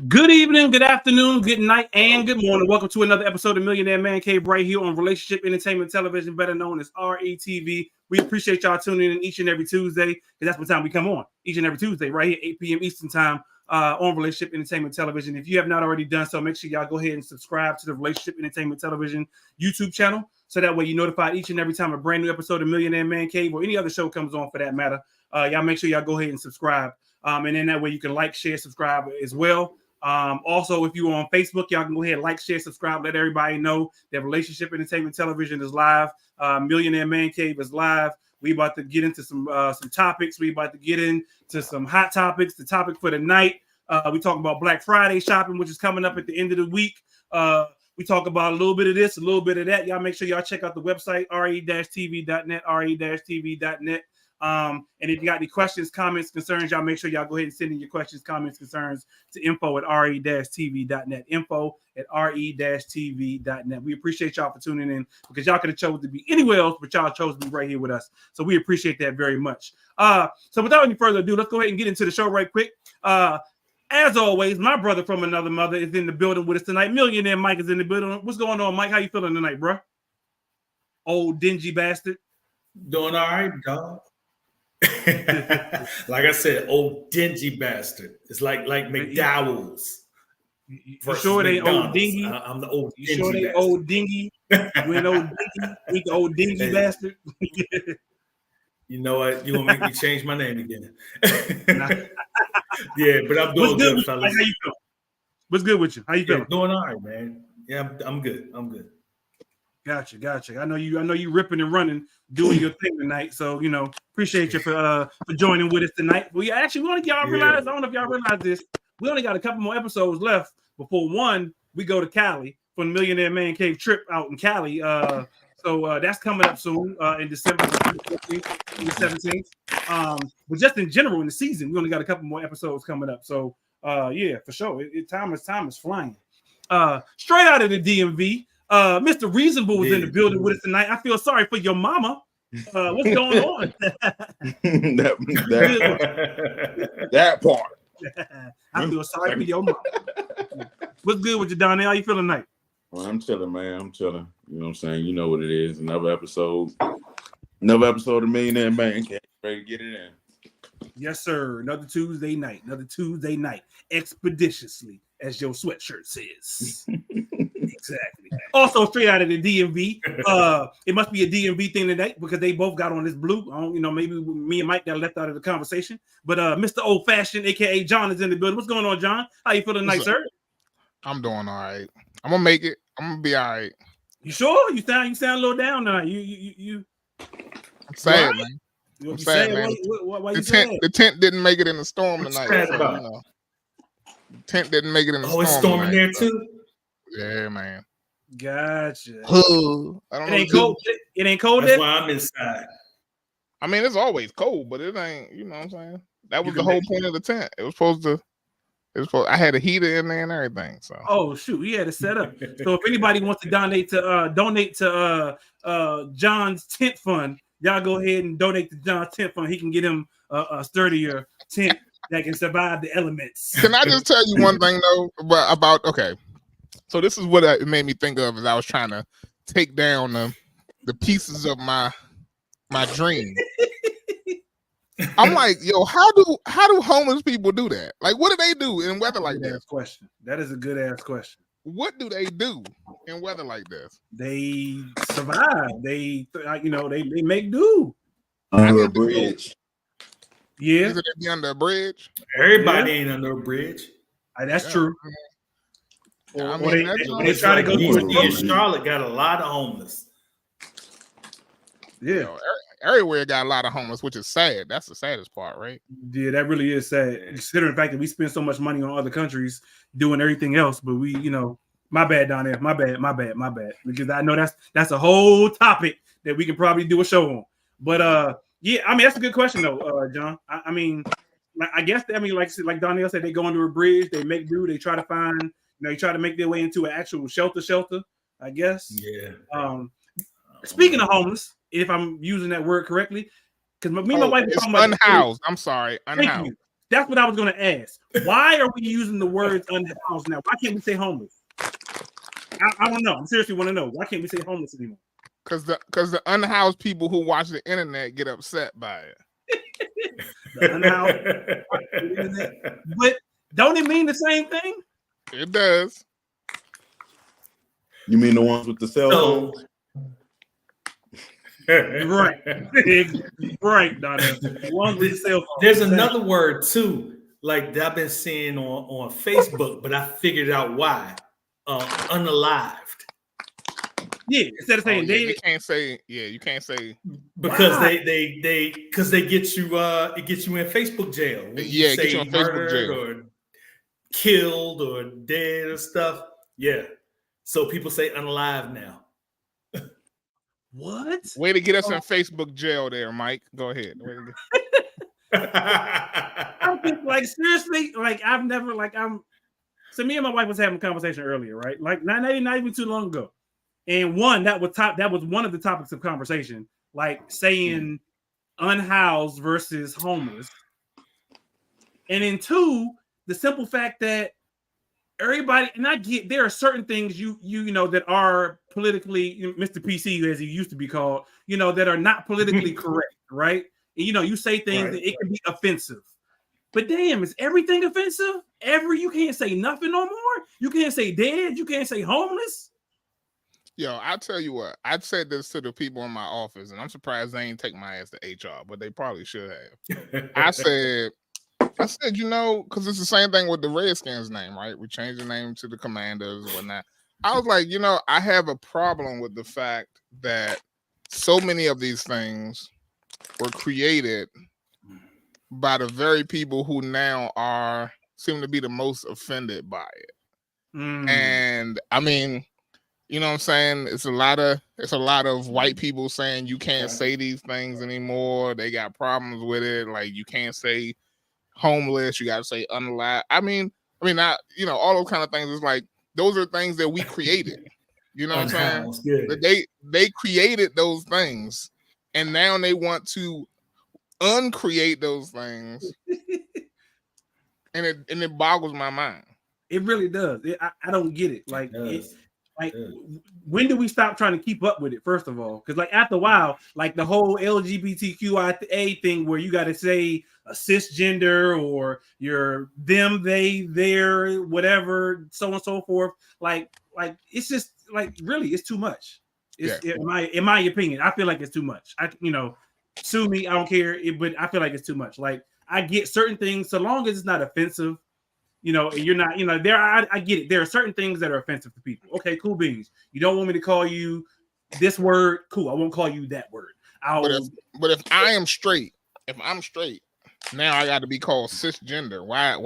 Good evening, good afternoon, good night, and good morning. Welcome to another episode of Millionaire Man Cave right here on Relationship Entertainment Television, better known as RATV. We appreciate y'all tuning in each and every Tuesday, because that's what time we come on, each and every Tuesday, right here, 8 p.m. Eastern Time on Relationship Entertainment Television. If you have not already done so, make sure y'all go ahead and subscribe to the Relationship Entertainment Television YouTube channel, so that way you're notified each and every time a brand new episode of Millionaire Man Cave or any other show comes on for that matter. Y'all make sure y'all go ahead and subscribe. And then that way you can like, share, subscribe as well. Also, if you're on Facebook, y'all can go ahead and like, share, subscribe, let everybody know that Relationship Entertainment Television is live. Millionaire Man Cave is live. We about to get into some topics. We about to get into some hot topics. The topic for the night, we talk about Black Friday shopping, which is coming up at the end of the week. We talk about a little bit of this, a little bit of that. Y'all make sure y'all check out the website, re-tv.net, re-tv.net. And if you got any questions, comments, concerns, y'all make sure y'all go ahead and send in your questions, comments, concerns to info@re-tv.net, info@re-tv.net. We appreciate y'all for tuning in, because y'all could have chosen to be anywhere else, but y'all chose to be right here with us. So we appreciate that very much. So without any further ado, let's go ahead and get into the show right quick. As always, my brother from another mother is in the building with us tonight. Millionaire Mike is in the building. What's going on, Mike? How you feeling tonight, bro? Old dingy bastard. Doing all right, dog. Like I said, old dingy bastard. It's like McDowell's. You sure they old dingy? I'm the old dingy. You sure they bastard. old dingy? You ain't old dingy? We the old dingy bastard. You know what? You want to make me change my name again? Yeah, but I'm doing good, fellas. How you feeling? What's good with you? How you feeling? Doing all right, man. Yeah, I'm good. I'm good. Gotcha. I know you ripping and running, doing your thing tonight. So appreciate you for joining with us tonight. We want to y'all realize. I don't know if y'all realize this. We only got a couple more episodes left before we go to Cali for the Millionaire Man Cave trip out in Cali. So that's coming up soon in December 17th. But just in general in the season, we only got a couple more episodes coming up. So yeah, for sure. Time is flying. Straight out of the DMV. Mr. Reasonable was in the building with us tonight. I feel sorry for your mama. What's going on? that part. I feel sorry for your mama. What's good with you down there? How you feeling tonight? Well, I'm chilling, man. I'm chilling. You know what I'm saying? You know what it is. Another episode of Millionaire Man Cave. Ready to get it in. Yes, sir. Another Tuesday night. Expeditiously, as your sweatshirt says. Exactly. Also, straight out of the DMV. It must be a DMV thing tonight, because they both got on this blue. Maybe me and Mike got left out of the conversation. But Mr. Old Fashioned, aka John, is in the building. What's going on, John? How you feeling tonight, sir? I'm doing all right. I'm gonna make it. I'm gonna be all right. You sure? You sound a little down now. You. I'm sad, man. I'm sad, man. Why the tent didn't make it in the storm tonight. The tent didn't make it in the storm. Oh, it's storming there too. Yeah, man. Gotcha. It ain't cold. It ain't cold. That's why I'm inside. I mean, it's always cold, but it ain't. You know what I'm saying? That was the whole point of the tent. It was supposed to. I had a heater in there and everything. So. Oh shoot, we had it set up. So if anybody wants to donate to John's tent fund, y'all go ahead and donate to John's tent fund. He can get him a sturdier tent that can survive the elements. Can I just tell you one thing though about okay? So this is what it made me think of as I was trying to take down the pieces of my dream. I'm like, yo, how do homeless people do that? Like, what do they do in weather like this? Question. That is a good ass question. What do they do in weather like this? They survive. They make do. Under a bridge. Yeah. Is it be under a bridge? Everybody ain't under a bridge. That's true. Or they try to go to Charlotte got a lot of homeless. Yeah. Everywhere got a lot of homeless, which is sad. That's the saddest part, right? Yeah, that really is sad. Considering the fact that we spend so much money on other countries doing everything else, but we, my bad down there. My bad. Because I know that's a whole topic that we can probably do a show on. But yeah, I mean that's a good question though, John. I guess like Donnell said, they go under a bridge, they make do, they try to find, they try to make their way into an actual shelter. I guess. Yeah. Speaking of homeless, if I'm using that word correctly, because me and my wife is unhoused. I'm sorry, unhoused. That's what I was going to ask. Why are we using the words unhoused now? Why can't we say homeless? I don't know. I seriously want to know. Why can't we say homeless anymore? Because the unhoused people who watch the internet get upset by it. The unhoused, but don't it mean the same thing? It does. You mean the ones with the cell phones? Right, right, Donna. The ones with the cell phone. There's another word too, like that I've been seeing on Facebook, but I figured out why. Unalived. Yeah, instead of saying you can't say. Yeah, you can't say because why? they get you. It gets you in Facebook jail. When yeah, you get you in Facebook jail or killed or dead or stuff. Yeah, so people say unalive now. What? Way to get us in Facebook jail there, Mike. Go ahead. I'm just, like, seriously, like I've never so me and my wife was having a conversation earlier, right? Like not even too long ago. And one, that was one of the topics of conversation, like saying unhoused versus homeless. And then two, the simple fact that everybody, and I get there are certain things you know that are politically, Mr. PC as he used to be called, that are not politically correct, right? And, you say things that it can be offensive. But damn, is everything offensive? You can't say nothing no more? You can't say dead? You can't say homeless? Yo, I'll tell you what. I'd said this to the people in my office, and I'm surprised they ain't take my ass to HR, but they probably should have. I said, because it's the same thing with the Redskins name, right? We changed the name to the Commanders and whatnot. I was like, I have a problem with the fact that so many of these things were created by the very people who now seem to be the most offended by it. And I mean, you know what I'm saying? It's a lot of white people saying you can't say these things anymore. They got problems with it. Like you can't say homeless, you gotta say unalive. I mean, not, all those kind of things. It's like those are things that we created. You know what I'm saying? That they created those things, and now they want to uncreate those things, and it boggles my mind. It really does. I don't get it. Like, when do we stop trying to keep up with it? First of all, because like after a while, like the whole LGBTQIA thing, where you got to say a cisgender or you're them, they, their, whatever, so on and so forth. Like it's just like really, it's too much. In my opinion, I feel like it's too much. Sue me, I don't care, but I feel like it's too much. Like I get certain things, so long as it's not offensive. And you're not, I get it. There are certain things that are offensive to people. Okay, cool beans. You don't want me to call you this word, cool. I won't call you that word. But if I am straight, now I got to be called cisgender. Why?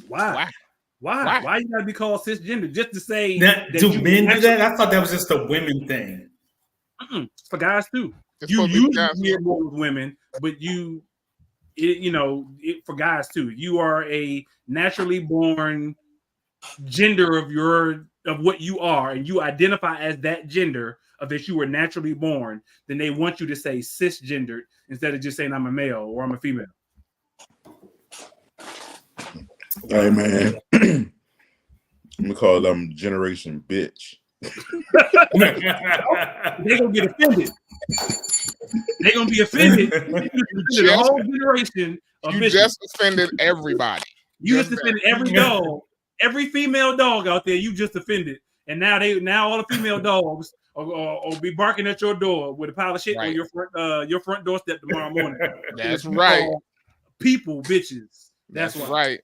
Why you got to be called cisgender just to say that? Do men do that? I thought that was just a women thing. It's for guys too. It's you usually hear more with women, but for guys too. You are a naturally born gender of what you are, and you identify as that gender of that you were naturally born. Then they want you to say cisgendered instead of just saying I'm a male or I'm a female. Hey man, I'm gonna call them generation bitch. They're gonna get offended. They're gonna be offended. The whole generation of you just offended everybody. You just offended every dog, every female dog out there. You just offended, and now all the female dogs will be barking at your door with a pile of shit on your front doorstep tomorrow morning. That's right. People, bitches. That's right.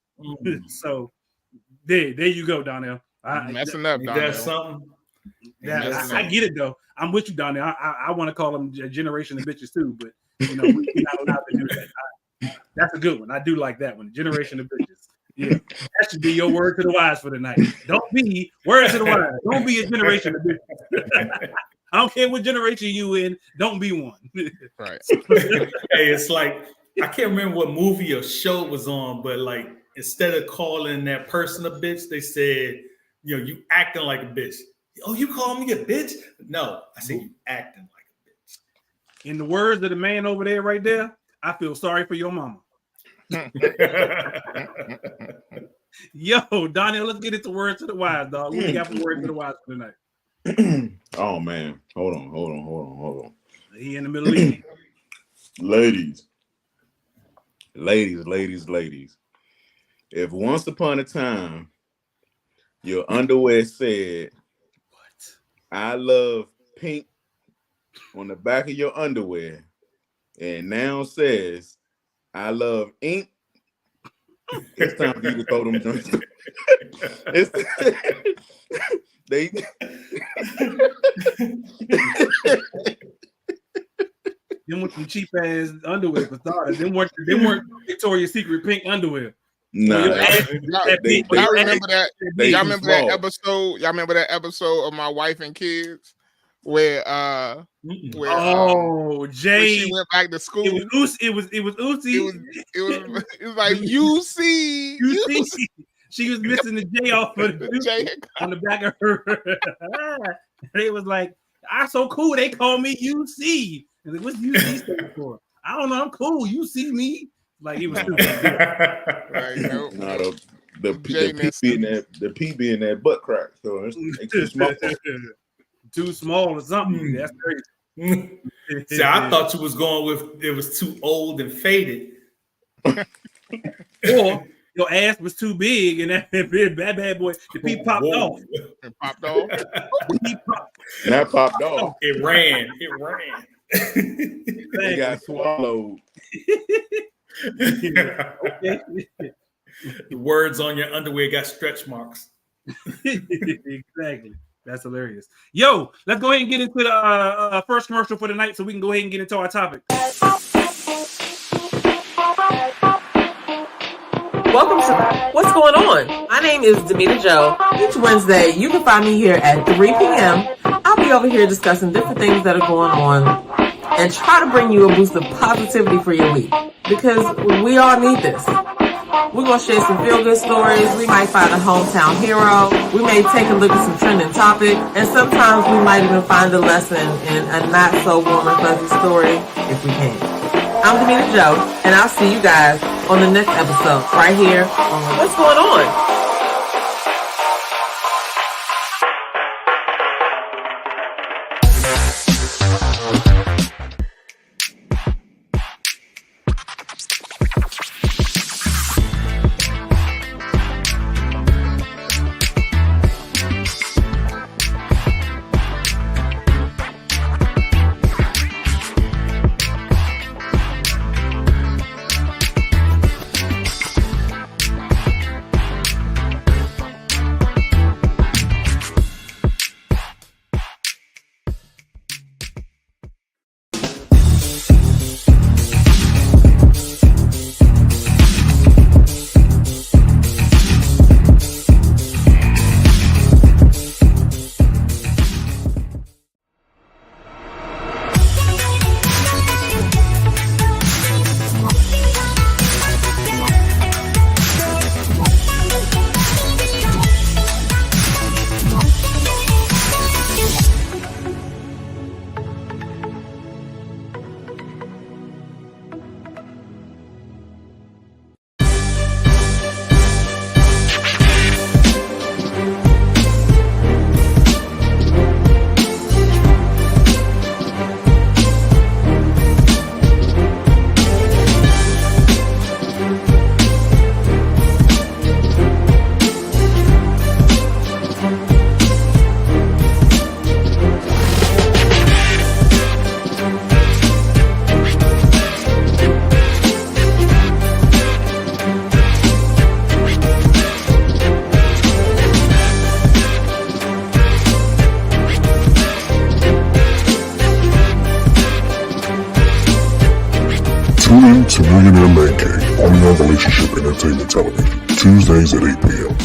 So there you go, Donnell. Messing up, Donnell. That's something. I get it though. I'm with you, Donnell. I want to call them a generation of bitches too, but we're not allowed to do that. That's a good one. I do like that one. Generation of bitches. Yeah, that should be your word to the wise for the night. Don't be word to the wise. Don't be a generation of bitches. I don't care what generation you in. Don't be one. Right. Hey, it's like I can't remember what movie or show it was on, but like instead of calling that person a bitch, they said, you acting like a bitch. Oh, you call me a bitch? No, I said you acting like a bitch. In the words of the man over there right there, I feel sorry for your mama. Yo, Donnell, let's get into word to the wise, dog. What we got for word to the wise for tonight? Oh man, hold on. He in the middle of the ladies. If once upon a time your underwear said, What? I love pink on the back of your underwear, and now says, I love ink, it's time for you to throw them joints. They Them with some cheap ass underwear for starters. Them weren't Victoria's Secret pink underwear. nah, Y'all remember that? they Y'all too remember small. that episode? Y'all remember that episode of My Wife and Kids where Jay, she went back to school? it was Uzi. It was like you see. She was missing the J off of the J. on the back of her. They was like, I'm so cool. They call me UC. And like, what's UC stand for? I don't know. I'm cool. You see me? Like he was stupid. Right, no. Nah, the P being that butt crack. So it's too small. Too small or something. That's crazy. See, I thought you was going with it was too old and faded. Or your ass was too big and that bad boy, the P popped off. It popped off. That popped off. It ran. It got swallowed. Okay. The words on your underwear got stretch marks. Exactly. That's hilarious. Yo, let's go ahead and get into the first commercial for the night so we can go ahead and get into our topic. Welcome to What's Going On? My name is Demita Joe. Each Wednesday, you can find me here at 3 p.m. I'll be over here discussing different things that are going on and try to bring you a boost of positivity for your week because we all need this. We're going to share some feel-good stories. We might find a hometown hero. We may take a look at some trending topic. And sometimes we might even find a lesson in a not-so-warm and fuzzy story if we can. I'm Demita Joe, and I'll see you guys on the next episode right here on What's Going On? Tune in to Millionaire Man Cave, only on Relationship Entertainment Television, Tuesdays at 8 p.m.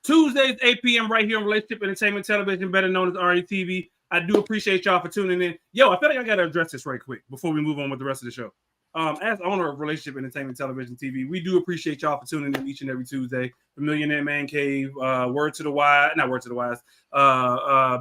Tuesdays, 8 p.m. right here on Relationship Entertainment Television, better known as RATV. I do appreciate y'all for tuning in. Yo, I feel like I got to address this right quick before we move on with the rest of the show. As owner of Relationship Entertainment Television TV, we do appreciate y'all for tuning in each and every Tuesday. The Millionaire Man Cave, Word to the Wise, not Word to the Wise,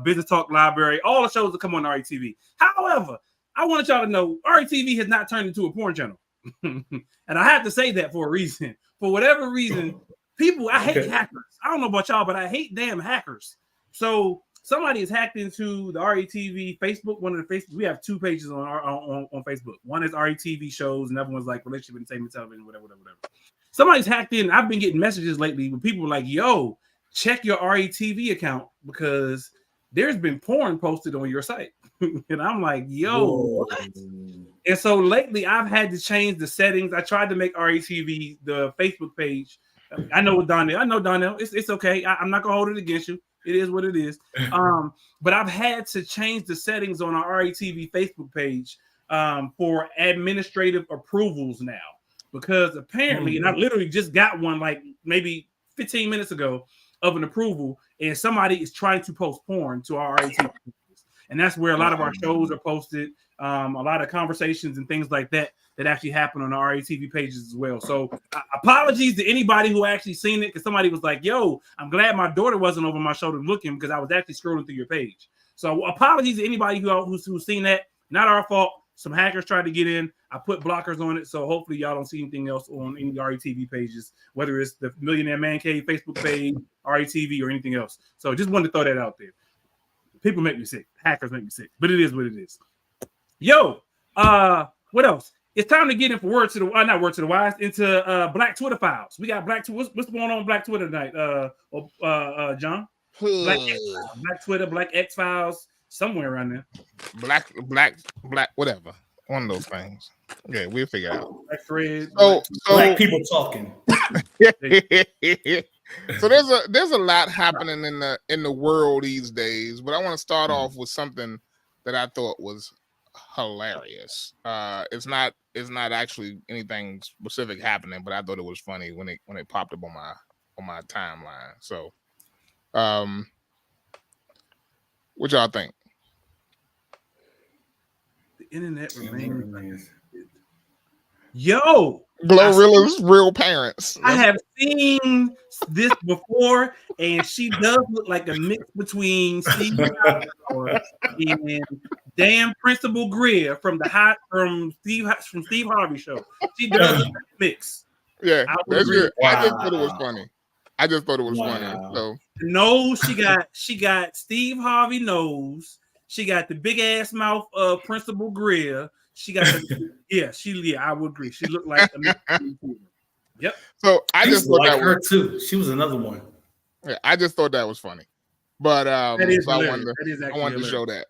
Business Talk Library, all the shows that come on RATV. However, I wanted y'all to know RATV has not turned into a porn channel. and I have to say that for a reason. For whatever reason, I hate hackers. I don't know about y'all, but I hate damn hackers. So somebody has hacked into the RATV Facebook. One of the Facebook, we have 2 pages on Facebook. One is RATV shows, and the other one's like relationship entertainment television, whatever. Somebody's hacked in. I've been getting messages lately where people are like, "Yo, check your RATV account because there's been porn posted on your site." And I'm like, "Yo, what?" And so lately, I've had to change the settings. I tried to make RATV the Facebook page. I know Donnell. It's okay. I'm not gonna hold it against you. It is what it is. But I've had to change the settings on our RATV Facebook page for administrative approvals now because apparently, and I literally just got one like maybe 15 minutes ago of an approval, and somebody is trying to post porn to our RATV pages. And that's where a lot of our shows are posted, a lot of conversations and things like that actually happen on our RATV pages as well. So apologies to anybody who actually seen it because somebody was like, "Yo, I'm glad my daughter wasn't over my shoulder looking because I was actually scrolling through your page." So apologies to anybody who's seen that. Not our fault. Some hackers tried to get in. I put blockers on it, so hopefully y'all don't see anything else on any RATV pages, whether it's the Millionaire Man Cave Facebook page, RATV, or anything else. So just wanted to throw that out there. People make me sick. Hackers make me sick, but it is what it is. Yo, what else? It's time to get in for not word to the wise, into Black Twitter files. We got Black Twitter. What's going on Black Twitter tonight? John? Black Twitter, Black X Files, somewhere around there. Black, whatever. One of those things. Yeah, we'll figure it out. Black Fred. So Black people talking. So there's a lot happening in the world these days, but I want to start off with something that I thought was hilarious. It's not actually anything specific happening, but I thought it was funny when it popped up on my timeline. So, what y'all think? The internet remains. Yo, Glorilla's real parents. I have seen this before, and she does look like a mix between Steve and damn Principal Greer from Steve Harvey show. She does look like a mix. Yeah, that's good. Wow. I just thought it was funny. funny. So no, she got Steve Harvey nose. She got the big ass mouth of Principal Greer. She got I would agree. She looked like a Yep. So I just thought like her too. She was another one. Yeah, I just thought that was funny. But that is so I wanted to show that.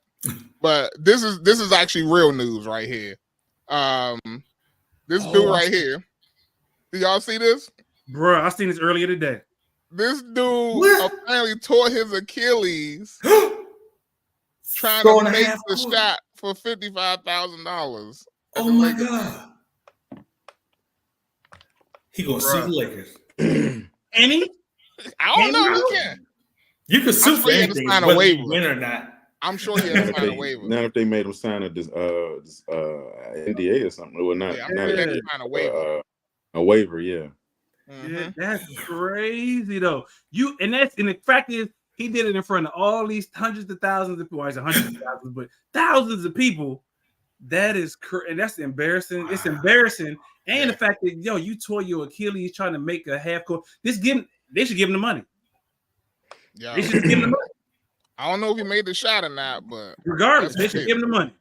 But this is actually real news right here. This dude right here. Did y'all see this? Bro, I seen this earlier today. This dude apparently tore his Achilles trying to make the shot for $55,000. Oh my god! He gonna sue the Lakers. Any? I don't know. He can. You can sue for anything, whether you win or not. I'm sure he has to sign a waiver. Not if they made him sign a NDA or something. Or not. Yeah, I'm sure he had to sign a waiver. A waiver, yeah. Mm-hmm. Yeah, that's crazy though. And the fact is, he did it in front of all these hundreds of thousands of people. Well, I said hundreds of thousands, but thousands of people. That is and that's embarrassing. It's embarrassing, and the fact that you tore your Achilles trying to make a half court. They should give him the money. Yeah, they should give him the money. I don't know if he made the shot or not, but regardless, they should give him the money.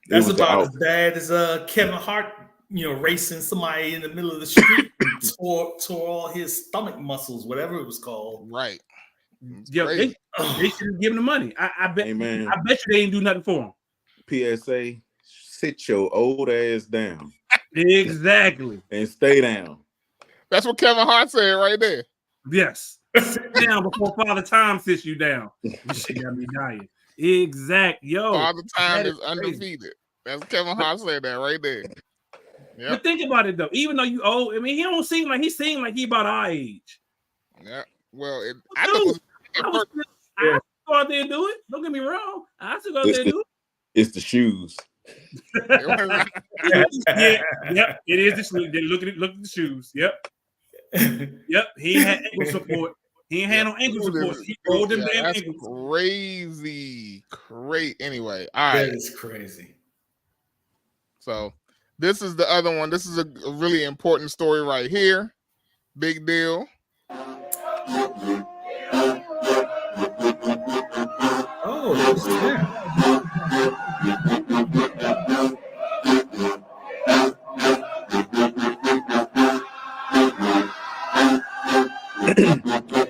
That's about as bad as Kevin Hart, racing somebody in the middle of the street, tore all his stomach muscles, whatever it was called. Right. Yo, they should give him the money. I bet. Amen. I bet you they didn't do nothing for him. PSA: sit your old ass down. Exactly. And stay down. That's what Kevin Hart said right there. Yes. Sit down before Father Time sits you down. This shit got me dying. Exact. Yo. Father Time is undefeated. That's Kevin Hart said that right there. Yep. But think about it though. Even though you old, I mean, he don't seem like he about our age. Yeah. Well, I go out there and do it. Don't get me wrong. I still go out there and do it. It's the shoes. Yep. It is the shoes. Look at the shoes. Yep. Yep. He ain't had ankle support. He ain't had no ankle support. He rolled them damn ankles. Crazy. Anyway, all right. That is crazy. So This is the other one. This is a really important story right here. Big deal. Oh, what's that?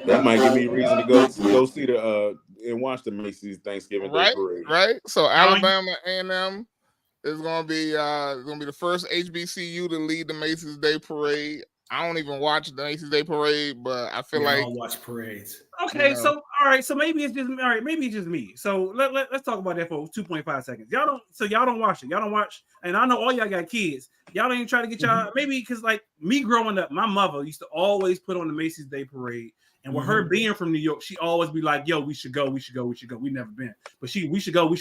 That might give me a reason to go see the and watch the Macy's Thanksgiving Day Parade. Right. So Alabama A&M is gonna be the first HBCU to lead the Macy's Day Parade. I don't even watch the Macy's Day Parade, but I feel like I don't watch parades. Okay, you know. So all right, so maybe it's just maybe it's just me. So let's talk about that for 2.5 seconds. Y'all don't watch it. Y'all don't watch, and I know all y'all got kids. Y'all ain't try to get y'all maybe because like me growing up, my mother used to always put on the Macy's Day Parade. And with her being from New York, she always be like, yo, we should go. We never been. But we should go.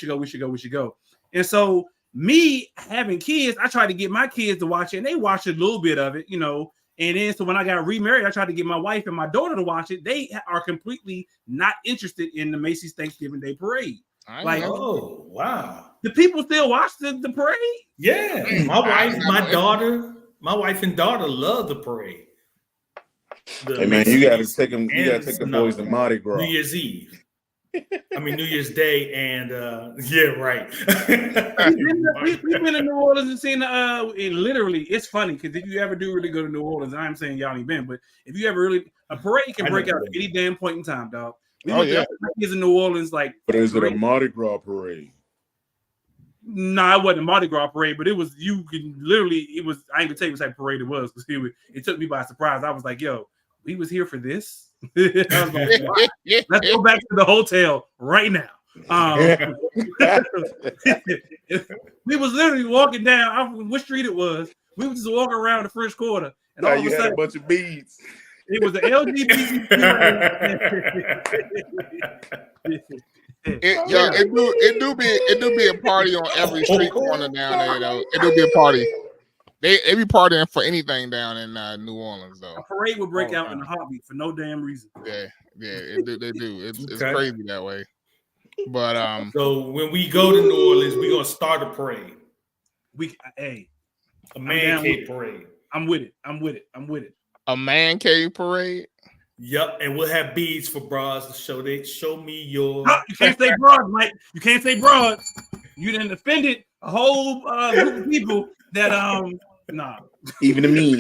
And so me having kids, I tried to get my kids to watch it, and they watched a little bit of it, you know. And then so when I got remarried, I tried to get my wife and my daughter to watch it. They are completely not interested in the Macy's Thanksgiving Day Parade. Oh, wow. Do people still watch the parade? Yeah. My wife and daughter love the parade. Hey man, you gotta take them. You gotta take the boys to Mardi Gras. New Year's Eve. New Year's Day, and yeah, right. We've been in New Orleans and seen literally. It's funny because if you ever do really go to New Orleans, I'm saying y'all ain't been, but if you ever really, a parade can break out at any damn point in time, dog. We went to kids in New Orleans, like. But is it a Mardi Gras parade? No, it wasn't a Mardi Gras parade, but it was. You can literally. It was. I ain't gonna tell you what type of parade it was because it took me by surprise. I was like, "Yo, we was here for this." I was like, wow. Let's go back to the hotel right now. We was literally walking down. I don't know what street it was. We was just walking around the French Quarter, and all of a sudden, had a bunch of beads. It was the LGBT. It do be a party on every street corner down there though. It do be a party. They be partying for anything down in New Orleans though. A parade would break out in a heartbeat for no damn reason. Yeah, they do. It's crazy that way. But so when we go to New Orleans, we're gonna start a parade. A man cave parade. I'm with it. A man cave parade. Yep, and we'll have beads for bras to show me your. You can't say broad, Mike. You can't say broad. You done offended a whole group of people that nah. Even me.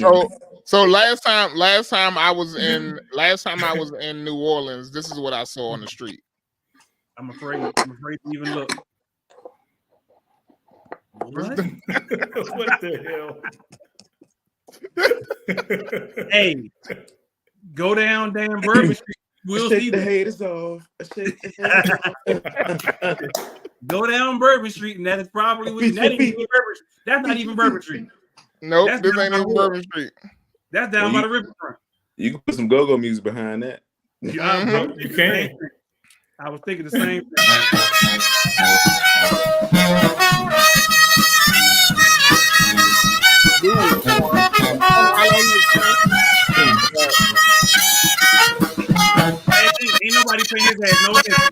So last time I was in New Orleans, this is what I saw on the street. I'm afraid to even look. What? What the hell? Hey, go down Bourbon Street. We'll see the haters off. Go down Bourbon Street, and that is probably that's not even Bourbon Street. Nope, this ain't even Bourbon Street. That's down by the riverfront. You can put some go-go music behind that. You can. I was thinking the same thing. Ain't nobody paying his ass no attention.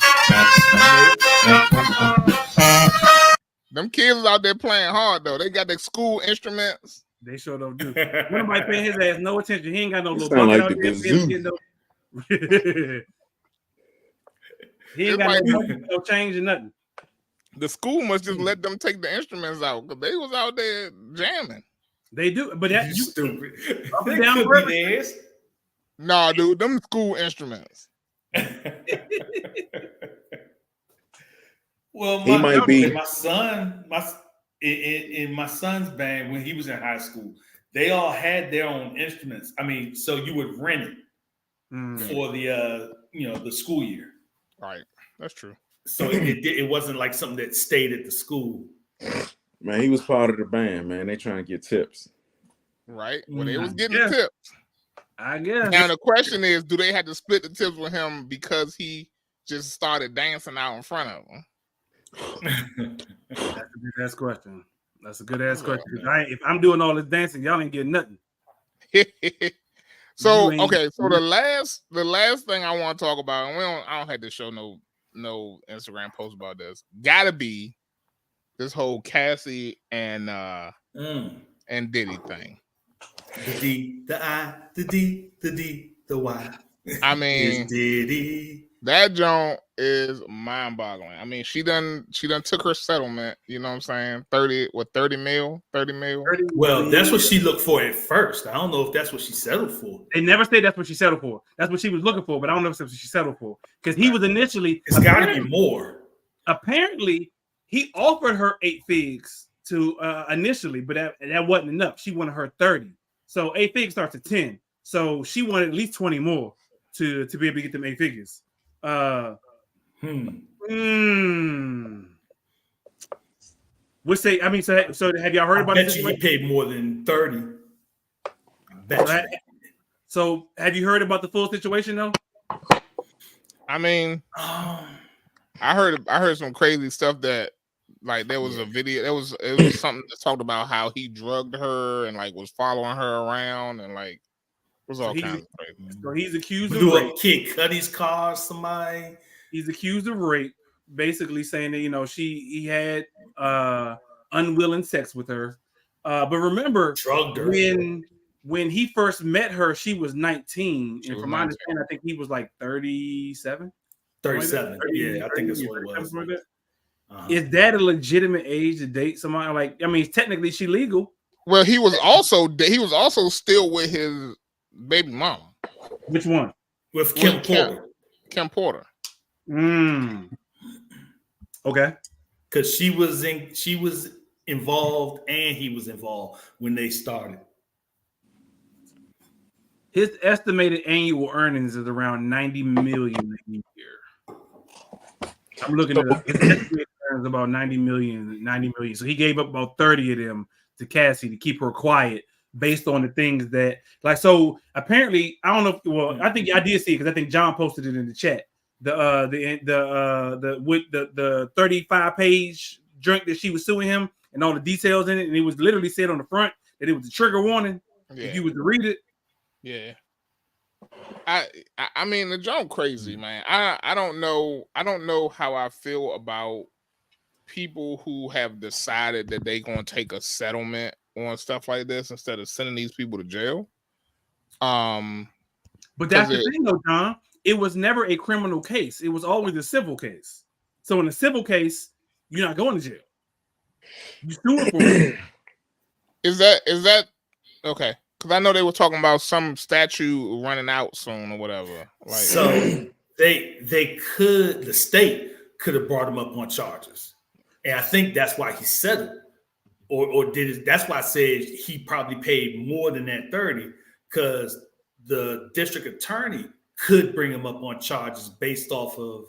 Them kids out there playing hard though. They got their school instruments. They sure don't do. Nobody paying his ass no attention. He ain't got no little bucket like out there. He ain't got no change or nothing. The school must just let them take the instruments out because they was out there jamming. They do, but that you stupid. Up and down purpose. Nah, dude, them school instruments. Well, he might be my son, in my son's band when he was in high school, they all had their own instruments. So you would rent it for the the school year. Right, that's true. So it wasn't like something that stayed at the school. Man, he was part of the band, man. They trying to get tips. Right. Well, they was getting the tips. I guess. Now the question is, do they have to split the tips with him because he just started dancing out in front of them? That's a good ass question. If I'm doing all this dancing, y'all ain't getting nothing. So the last thing I want to talk about, and I don't have to show no Instagram post about this. Gotta be this whole Cassie and and Diddy thing. The D, the I, the D, the D, the Y. I mean, It's Diddy. That joint is mind-boggling. I mean, she done took her settlement. You know what I'm saying? 30 mil. Well, that's what she looked for at first. I don't know if that's what she settled for. They never said that's what she settled for. That's what she was looking for, but I don't know if that's what she settled for because he was initially. It's got to be more. Apparently, he offered her 8 figs to initially, but that wasn't enough. She wanted her 30. So 8 figs starts at 10. So she wanted at least 20 more to be able to get them 8 figures. Would say, I mean, so have y'all heard about this? He paid more than 30. So have you heard about the full situation though? I mean, I heard some crazy stuff that like there was a video, it was something that talked about how he drugged her and like was following her around and like it was all kinds of crazy. So he's accused of rape. Kid Cudi's car, somebody. He's accused of rape, basically saying that he had unwilling sex with her. But remember, drugged her. When he first met her, she was 19, and from my understanding, I think he was like 37. 37. Yeah, I think that's what it was. Is that a legitimate age to date somebody? Like, I mean, technically, she legal. Well, he was also still with his baby mama. Which one? With Kim Porter. Kim Porter. Okay. Because she was involved and he was involved when they started. His estimated annual earnings is around 90 million a year. I'm looking at it. His estimated earnings about 90 million. So he gave up about 30 of them to Cassie to keep her quiet based on the things that like. So apparently, I don't know. Well, I think I did see it because I think John posted it in the chat. The 35-page drink that she was suing him and all the details in it, and it was literally said on the front that it was a trigger warning if you was to read it. Yeah. I mean the joke crazy, man. I don't know how I feel about people who have decided that they're gonna take a settlement on stuff like this instead of sending these people to jail. But that's the thing though, John. It was never a criminal case. It was always a civil case. So in a civil case, you're not going to jail. You sue it for it. Is that okay? Because I know they were talking about some statue running out soon or whatever. Like, so the state could have brought him up on charges, and I think that's why he settled, or did it. That's why I said he probably paid more than that 30, because the district attorney could bring him up on charges based off of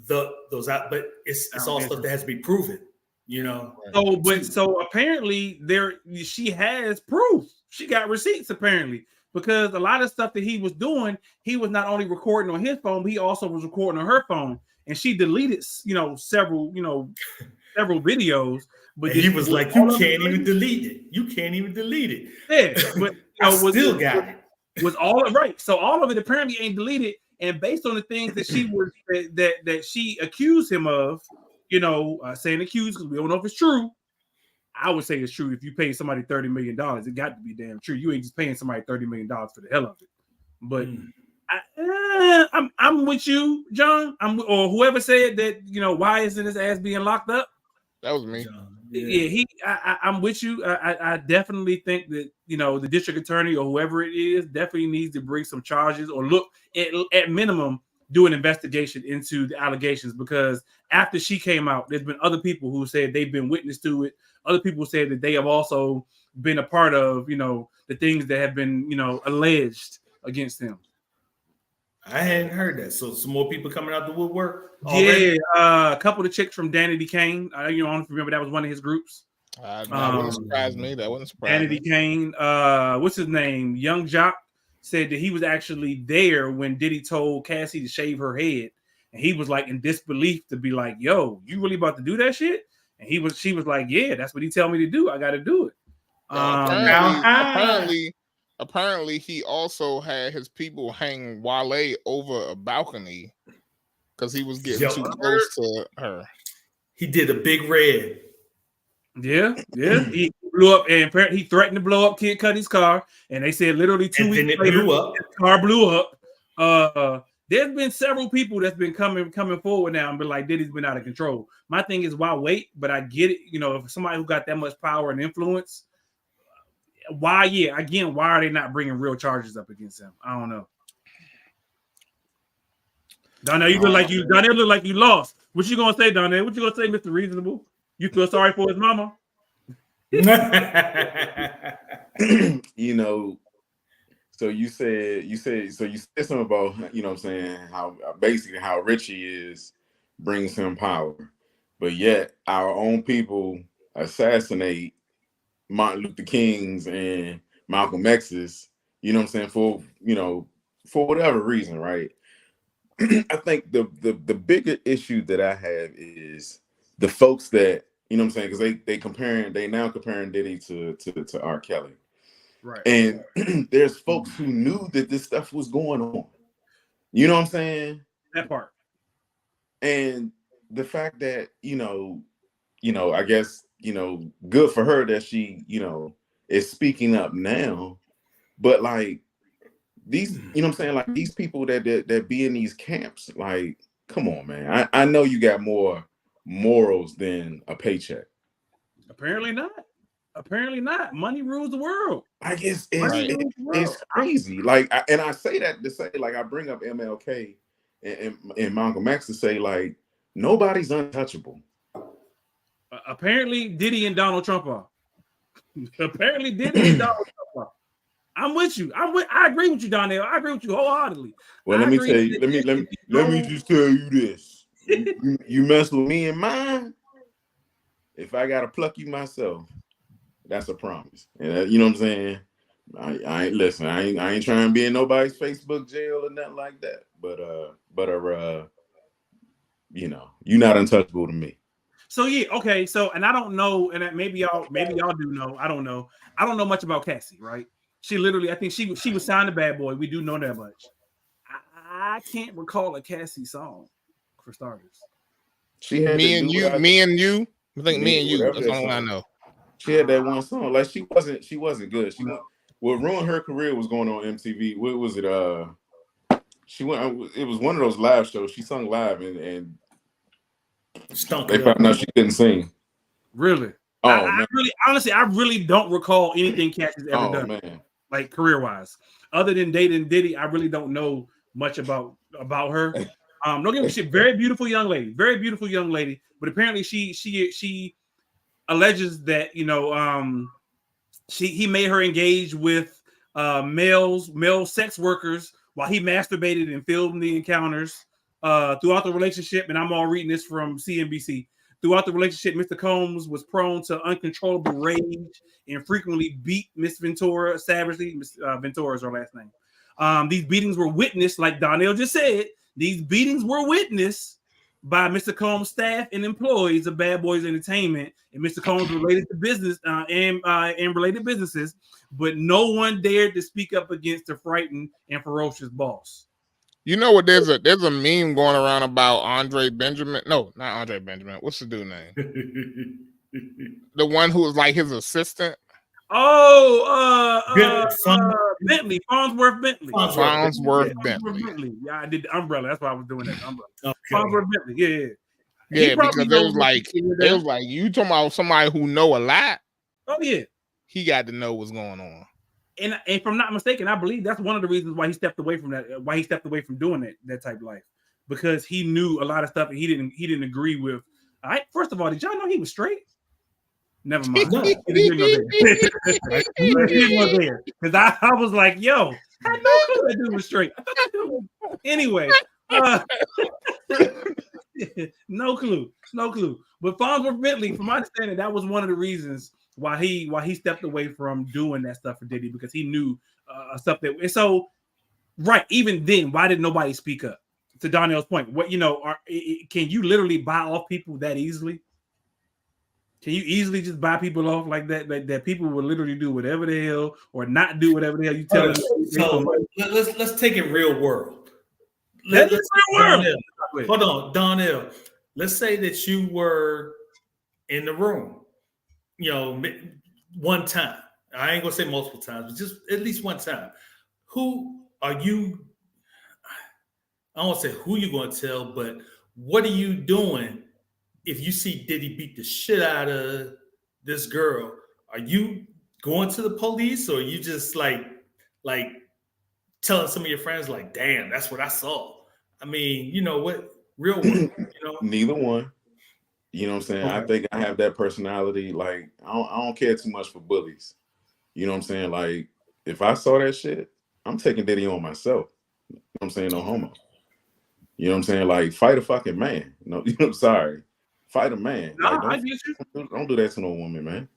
those out, but it's all stuff that has to be proven, you know. So apparently she has proof. She got receipts apparently, because a lot of stuff that he was doing, he was not only recording on his phone, but he also was recording on her phone, and she deleted several videos. But he was like, "You can't even delete it. You can't even delete it." Yeah, but I still got it. Was all right. So all of it apparently ain't deleted, and based on the things that she was that she accused him of, saying accused because we don't know if it's true. I would say it's true. If you pay somebody $30 million, it got to be damn true. You ain't just paying somebody $30 million for the hell of it. But I'm with you, John. Or whoever said that. Why isn't his ass being locked up? That was me. Yeah, I'm with you. I definitely think that the district attorney or whoever it is definitely needs to bring some charges or look at minimum do an investigation into the allegations, because after she came out, there's been other people who said they've been witness to it. Other people said that they have also been a part of the things that have been alleged against him. I hadn't heard that. So some more people coming out the woodwork. Already? Yeah, a couple of chicks from Danity Kane. I don't know if you remember, that was one of his groups. That wouldn't surprise me. That wouldn't surprise me. Danity Kane. What's his name? Young Jock said that he was actually there when Diddy told Cassie to shave her head, and he was like in disbelief to be like, "Yo, you really about to do that shit?" And she was like, "Yeah, that's what he tell me to do. I got to do it." Apparently, he also had his people hang Wale over a balcony because he was getting too close to her. He did a big red. Yeah. He blew up, and he threatened to blow up Kid Cudi's car, and they said literally 2 weeks later, blew up. his car blew up. There's been several people that's been coming forward now and been like, Diddy's been out of control. My thing is, why wait? But I get it. You know, if somebody who got that much power and influence, why? Yeah, again, why are they not bringing real charges up against him? I don't know. Donnell, you look like you. Donnell look like you lost. What you gonna say, Donnell? What you gonna say, Mr. Reasonable? You feel sorry for his mama? You know. So you said something about, you know what I'm saying, how basically how rich he is brings him power. But yet our own people assassinate Martin Luther King's and Malcolm X's, you know what I'm saying, for whatever reason, right? I think the bigger issue that I have is the folks that, you know what I'm saying, because they now comparing Diddy to R. Kelly. Right. And there's folks who knew that this stuff was going on. You know what I'm saying? That part. And the fact that, you know, I guess, good for her that she, is speaking up now. But like these, you know what I'm saying? Like these people that be in these camps, like, come on, man. I know you got more morals than a paycheck. Apparently not. Apparently not. Money rules the world. I guess it's crazy. Like, I say that to say, like, I bring up MLK and Malcolm X to say, like, nobody's untouchable. Apparently, Diddy and Donald Trump are. Apparently, Diddy and Donald Trump are. I'm with you. I agree with you, Donnell. I agree with you wholeheartedly. Well, let me tell you. Let me just tell you this. You mess with me and mine. If I gotta pluck you myself, that's a promise. And you know what I'm saying? I ain't listen. I ain't trying to be in nobody's Facebook jail or nothing like that. But you're not untouchable to me. So yeah, okay. So, and I don't know, and maybe y'all do know. I don't know. I don't know much about Cassie, right? She literally, I think she was signed to Bad Boy. We do know that much. I can't recall a Cassie song, for starters. She had me and you. I think me and you. That's the only one I know. She had that one song. Like she wasn't good. What ruined her career was going on MTV. What was it? It was one of those live shows. She sung live and they found out she couldn't sing. Really? Oh, I really don't recall anything Cassie's ever done. Man. Like career wise, other than dating Diddy, I really don't know much about her. Don't get me shit. Very beautiful young lady. But apparently she alleges that he made her engage with male sex workers while he masturbated and filmed the encounters throughout the relationship. And I'm all reading this from CNBC. Throughout the relationship, Mr. Combs was prone to uncontrollable rage and frequently beat Miss Ventura savagely. Ventura is her last name. These beatings were witnessed, like Donnell just said. These beatings were witnessed by Mr. Combs' staff and employees of Bad Boys Entertainment and Mr. Combs related to business and related businesses, but no one dared to speak up against the frightened and ferocious boss. You know what? There's a meme going around about Andre Benjamin. No, not Andre Benjamin. What's the dude name? The one who was like his assistant. Bentley, Farnsworth Bentley. Farnsworth Bentley. Yeah, I did the umbrella. That's why I was doing that. Umbrella. Okay. Farnsworth Bentley. Yeah. Yeah, because it was like you talking about somebody who know a lot. Oh yeah. He got to know what's going on. And if I'm not mistaken, I believe that's one of the reasons why he stepped away from that. Why he stepped away from doing that type of life, because he knew a lot of stuff and he didn't agree with. All right. First of all, did y'all know he was straight? Never mind. He didn't go there because I was like, yo, I had no clue that dude was straight. I thought that dude was... Anyway, no clue. But Farnsworth Bentley, from my understanding, that was one of the reasons why he stepped away from doing that stuff for Diddy, because he knew stuff that. And so, right, even then, why did nobody speak up? To Donnell's point, what can you literally buy off people that easily? Can you easily just buy people off like that? That people will literally do whatever the hell or not do whatever the hell you tell them. So let's take it real world. Let's real world. Hold on, Donnell. Let's say that you were in the room. one time. I ain't gonna say multiple times, but just at least one time. Who are you? I don't want to say who you're gonna tell, but what are you doing if you see Diddy beat the shit out of this girl? Are you going to the police, or are you just like telling some of your friends, like, damn, that's what I saw? I mean, you know what? Real one, you know? Neither one. You know what I'm saying? Okay. I think I have that personality. Like, I don't care too much for bullies. You know what I'm saying? Like, if I saw that shit, I'm taking Diddy on myself. You know what I'm saying? No homo. You know what I'm saying? Like, fight a fucking man. No, I'm sorry. Fight a man. Nah, Like, I get you. don't do that to no woman, man.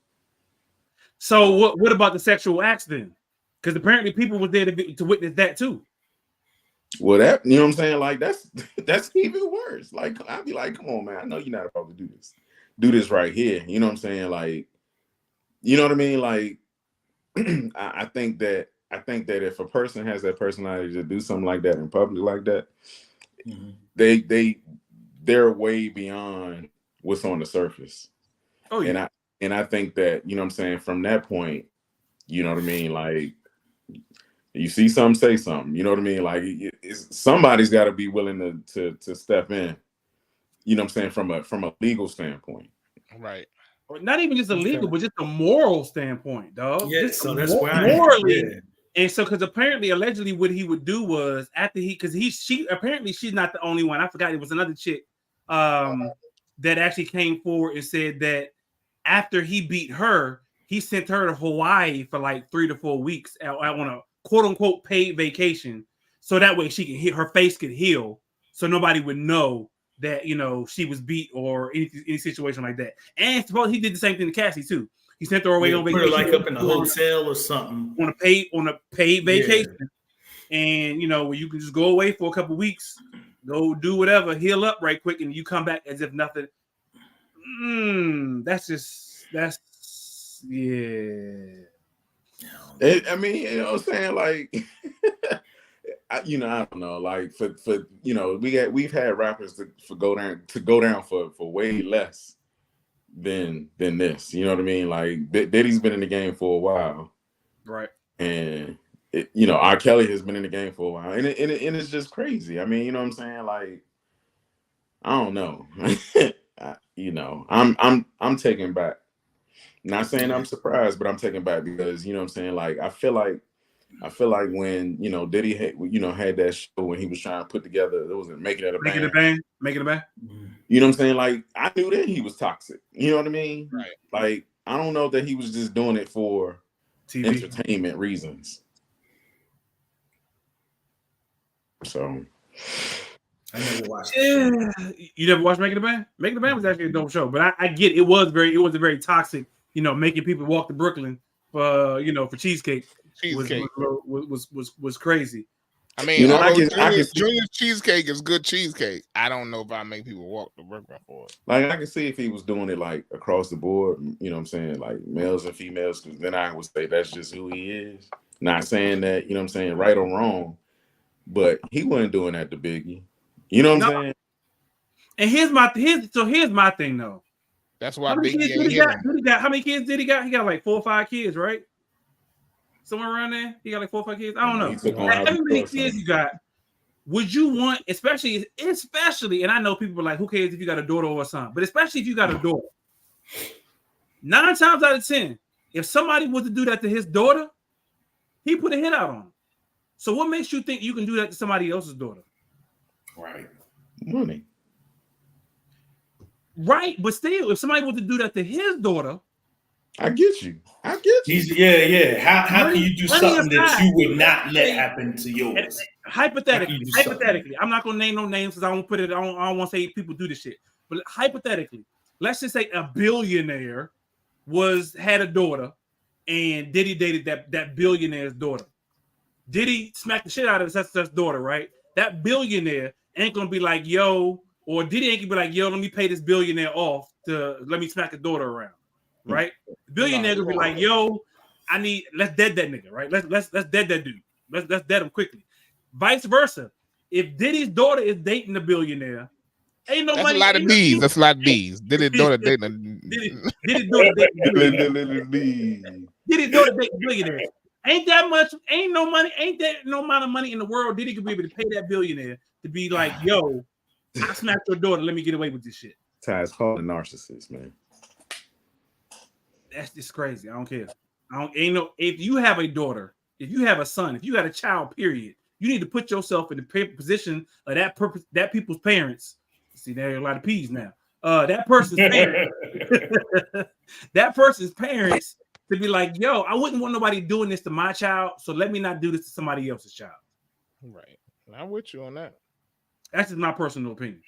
So what about the sexual acts then? Because apparently people were there to witness that too. Well, that, you know what I'm saying? Like, that's even worse. Like, I'd be like, come on, man. I know you're not about to do this. Do this right here. You know what I'm saying? Like, you know what I mean? Like, I think that if a person has that personality to do something like that in public like that, they're way beyond what's on the surface. Oh yeah. And I think that, you know what I'm saying, from that point, you know what I mean, like, you see something, say something. You know what I mean? Like, somebody's got to be willing to step in. You know what I'm saying, from a legal standpoint. Right. Or not even just a legal, but just a moral standpoint, dog. Yeah, just so that's where morally. Yeah. And so, because apparently, allegedly, what he would do was after she apparently she's not the only one. I forgot it was another chick that actually came forward and said that after he beat her, he sent her to Hawaii for like 3 to 4 weeks on a quote unquote paid vacation, so that way she can her face could heal, so nobody would know that, you know, she was beat or any situation like that. And suppose he did the same thing to Cassie too. He sent her away on vacation, put her like up in a hotel or something on a paid vacation, and you know, where you can just go away for a couple of weeks, go do whatever, heal up right quick, and you come back as if nothing. That's yeah. I mean, you know what I'm saying? Like, I don't know. Like, for you know, we've had rappers to go down for way less than this. You know what I mean? Like, Diddy's been in the game for a while, right? And you know, R. Kelly has been in the game for a while, and it's just crazy. I mean, you know what I'm saying? Like, I don't know. You know, I'm taking back. Not saying I'm surprised, but I'm taking back because, you know what I'm saying? Like, I feel like when, you know, Diddy had that show when he was trying to put together, it was Making It a Bang. You know what I'm saying? Like, I knew that he was toxic. You know what I mean? Right. Like, I don't know that he was just doing it for TV entertainment reasons. So I never watched it. You never watched Making It a Bang? Making It a Bang was actually a dope show, but I get it was a very toxic, you know, making people walk to Brooklyn for, you know, for cheesecake. Was crazy. I mean, you know, Junior's cheesecake is good cheesecake. I don't know if I make people walk to Brooklyn for it. Like, I can see if he was doing it like across the board, you know what I'm saying, like males and females, because then I would say that's just who he is. Not saying that, you know what I'm saying, right or wrong, but he wasn't doing that to Biggie. You know what I'm saying? And here's my thing though. That's why Biggie got how many kids did he got? He got like 4 or 5 kids, right? Somewhere around there. He got like 4 or 5 kids. I don't know. How many kids you got? Would you want, especially, and I know people are like, who cares if you got a daughter or a son? But especially if you got a daughter. 9 times out of 10, if somebody was to do that to his daughter, he put a hit out on him. So what makes you think you can do that to somebody else's daughter? Right. Money. Right, but still, if somebody was to do that to his daughter, I get you. Yeah. How can you do something that you would not let happen to yours? Hypothetically, I'm not gonna name no names because I don't want to say people do this shit. But hypothetically, let's just say a billionaire had a daughter, and Diddy dated that billionaire's daughter. Diddy smacked the shit out of his daughter, right? That billionaire ain't gonna be like, yo, or Diddy ain't gonna be like, yo, let me pay this billionaire off to let me smack the daughter around, right? The billionaire gonna be like, yo, let's dead that nigga, right? Let's dead that dude. Let's dead him quickly. Vice versa. If Diddy's daughter is dating a billionaire, ain't nobody. That's a lot of D's. That's a lot of D's. Diddy's daughter dating Diddy do it to date billionaires. Ain't that much? Ain't no money? Ain't that no amount of money in the world? Diddy could be able to pay that billionaire to be like, yo, I smacked your daughter. Let me get away with this shit. Ty's called a narcissist, man. That's just crazy. I don't care. If you have a daughter, if you have a son, if you got a child, period, you need to put yourself in the position of that people's parents. See, there are a lot of P's now. That person's parents, that person's parents to be like, yo, I wouldn't want nobody doing this to my child, so let me not do this to somebody else's child. Right. I'm with you on that. That's just my personal opinion.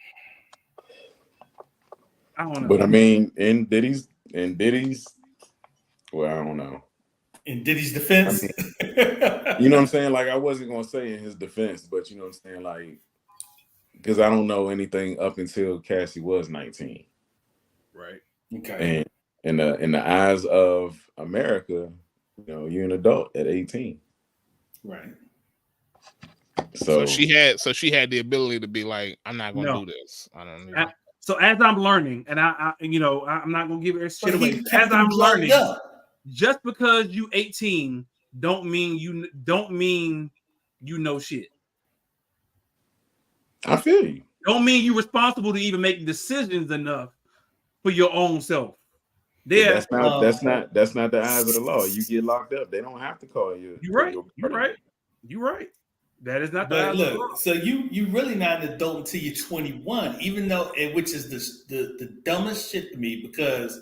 I don't know. But I mean, in Diddy's, well, I don't know. In Diddy's defense, I mean, you know what I'm saying? Like, I wasn't gonna say in his defense, but you know what I'm saying? Like, because I don't know anything up until Cassie was 19. Right. Okay. And in the eyes of America, you know, you're an adult at 18. Right. So she had the ability to be like, I'm not gonna do this. I don't know. So as I'm learning, and I'm not gonna give it shit away. As I'm learning, just because you 18 don't mean you know shit. I feel you. Don't mean you're responsible to even make decisions enough for your own self. That's not the eyes of the law. You get locked up, they don't have to call you. You're right. That is not the eyes of the law. So you really not an adult until you're 21, even though which is the dumbest shit to me, because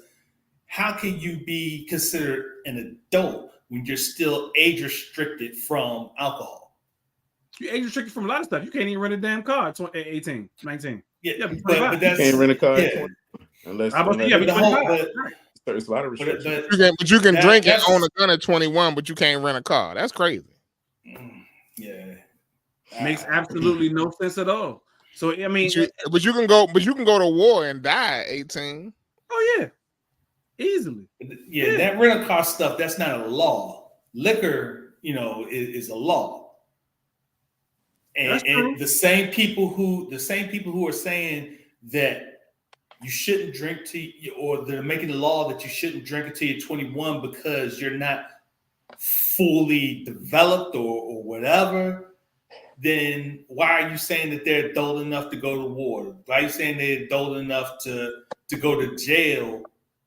how can you be considered an adult when you're still age restricted from alcohol? You're age restricted from a lot of stuff. You can't even rent a damn car at 18, 19. Yeah, but that's, you can't rent a car yeah. unless there's a lot of restrictions. But you can drink and own a gun at 21, but you can't rent a car. That's crazy. Yeah. Makes absolutely no sense at all. So I mean, but you can go to war and die at 18. Oh yeah, easily. Yeah, that rental car stuff, that's not a law. Liquor, is a law. And the same people who are saying that you shouldn't drink or they're making the law that you shouldn't drink until you're 21 because you're not fully developed or whatever, then why are you saying that they're adult enough to go to war? Why are you saying they're adult enough to go to jail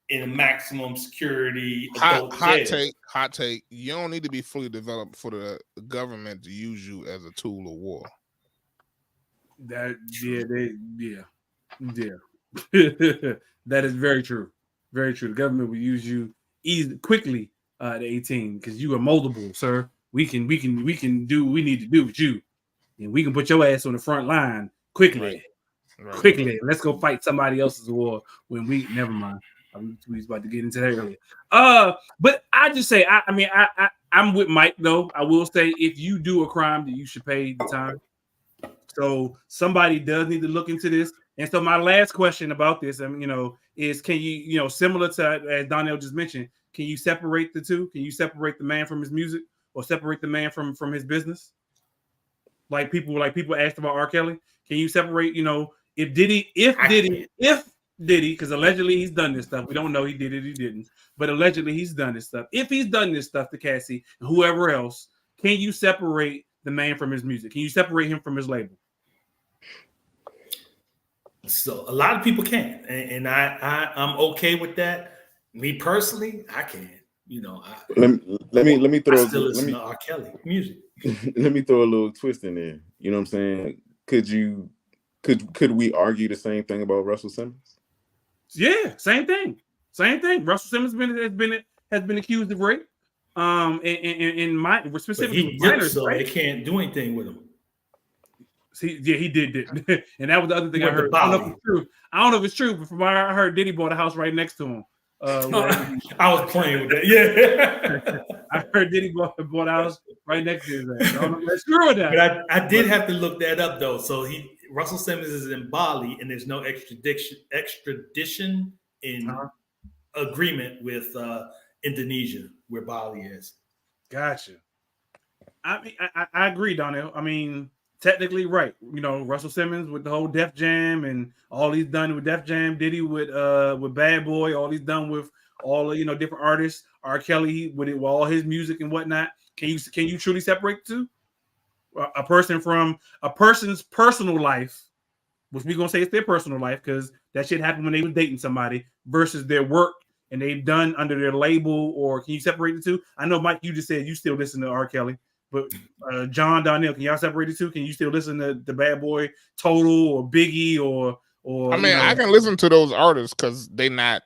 in a maximum security adult jail? Hot take. You don't need to be fully developed for the government to use you as a tool of war. That that is very true. Very true. The government will use you quickly at 18 because you are moldable, sir. We can do what we need to do with you, and we can put your ass on the front line quickly. Right. Quickly. Let's go fight somebody else's war when we never mind. We was about to get into that earlier. But I just say, I'm with Mike though. I will say, if you do a crime, then you should pay the time. So somebody does need to look into this. And so my last question about this, is can you, similar to as Donnell just mentioned, can you separate the two? Can you separate the man from his music or separate the man from his business? Like people asked about R. Kelly. Can you separate, if Diddy, because allegedly he's done this stuff. We don't know he did it, he didn't. But allegedly he's done this stuff. If he's done this stuff to Cassie and whoever else, can you separate the man from his music? Can you separate him from his label? So a lot of people can, and I'm okay with that. Me personally, I can. Let me throw. I still listen to R. Kelly music. Let me throw a little twist in there. You know what I'm saying? Could we argue the same thing about Russell Simmons? Yeah, same thing. Russell Simmons has been accused of rape. In my specifically, so they can't do anything with him. He did, and that was the other thing I heard. I don't know if it's true, but from what I heard, Diddy bought a house right next to him. I was playing with that. Yeah, I heard Diddy bought a house right next to his ass. I don't know if that's true or not. But I did have to look that up though. So Russell Simmons is in Bali, and there's no extradition in agreement with Indonesia, where Bali is. Gotcha. I mean, I agree, Donnell. I mean, technically right. You know, Russell Simmons with the whole Def Jam and all he's done with Def Jam. Diddy with Bad Boy. All he's done with all different artists. R. Kelly with all his music and whatnot. Can you truly separate the two? A person's personal life, which we're gonna say it's their personal life because that shit happened when they was dating somebody, versus their work and they've done under their label. Or can you separate the two? I know, Mike, you just said you still listen to R. Kelly, but John, Donnell, can y'all separate the two? Can you still listen to the Bad Boy, Total, or Biggie, or? I mean, I can listen to those artists because they not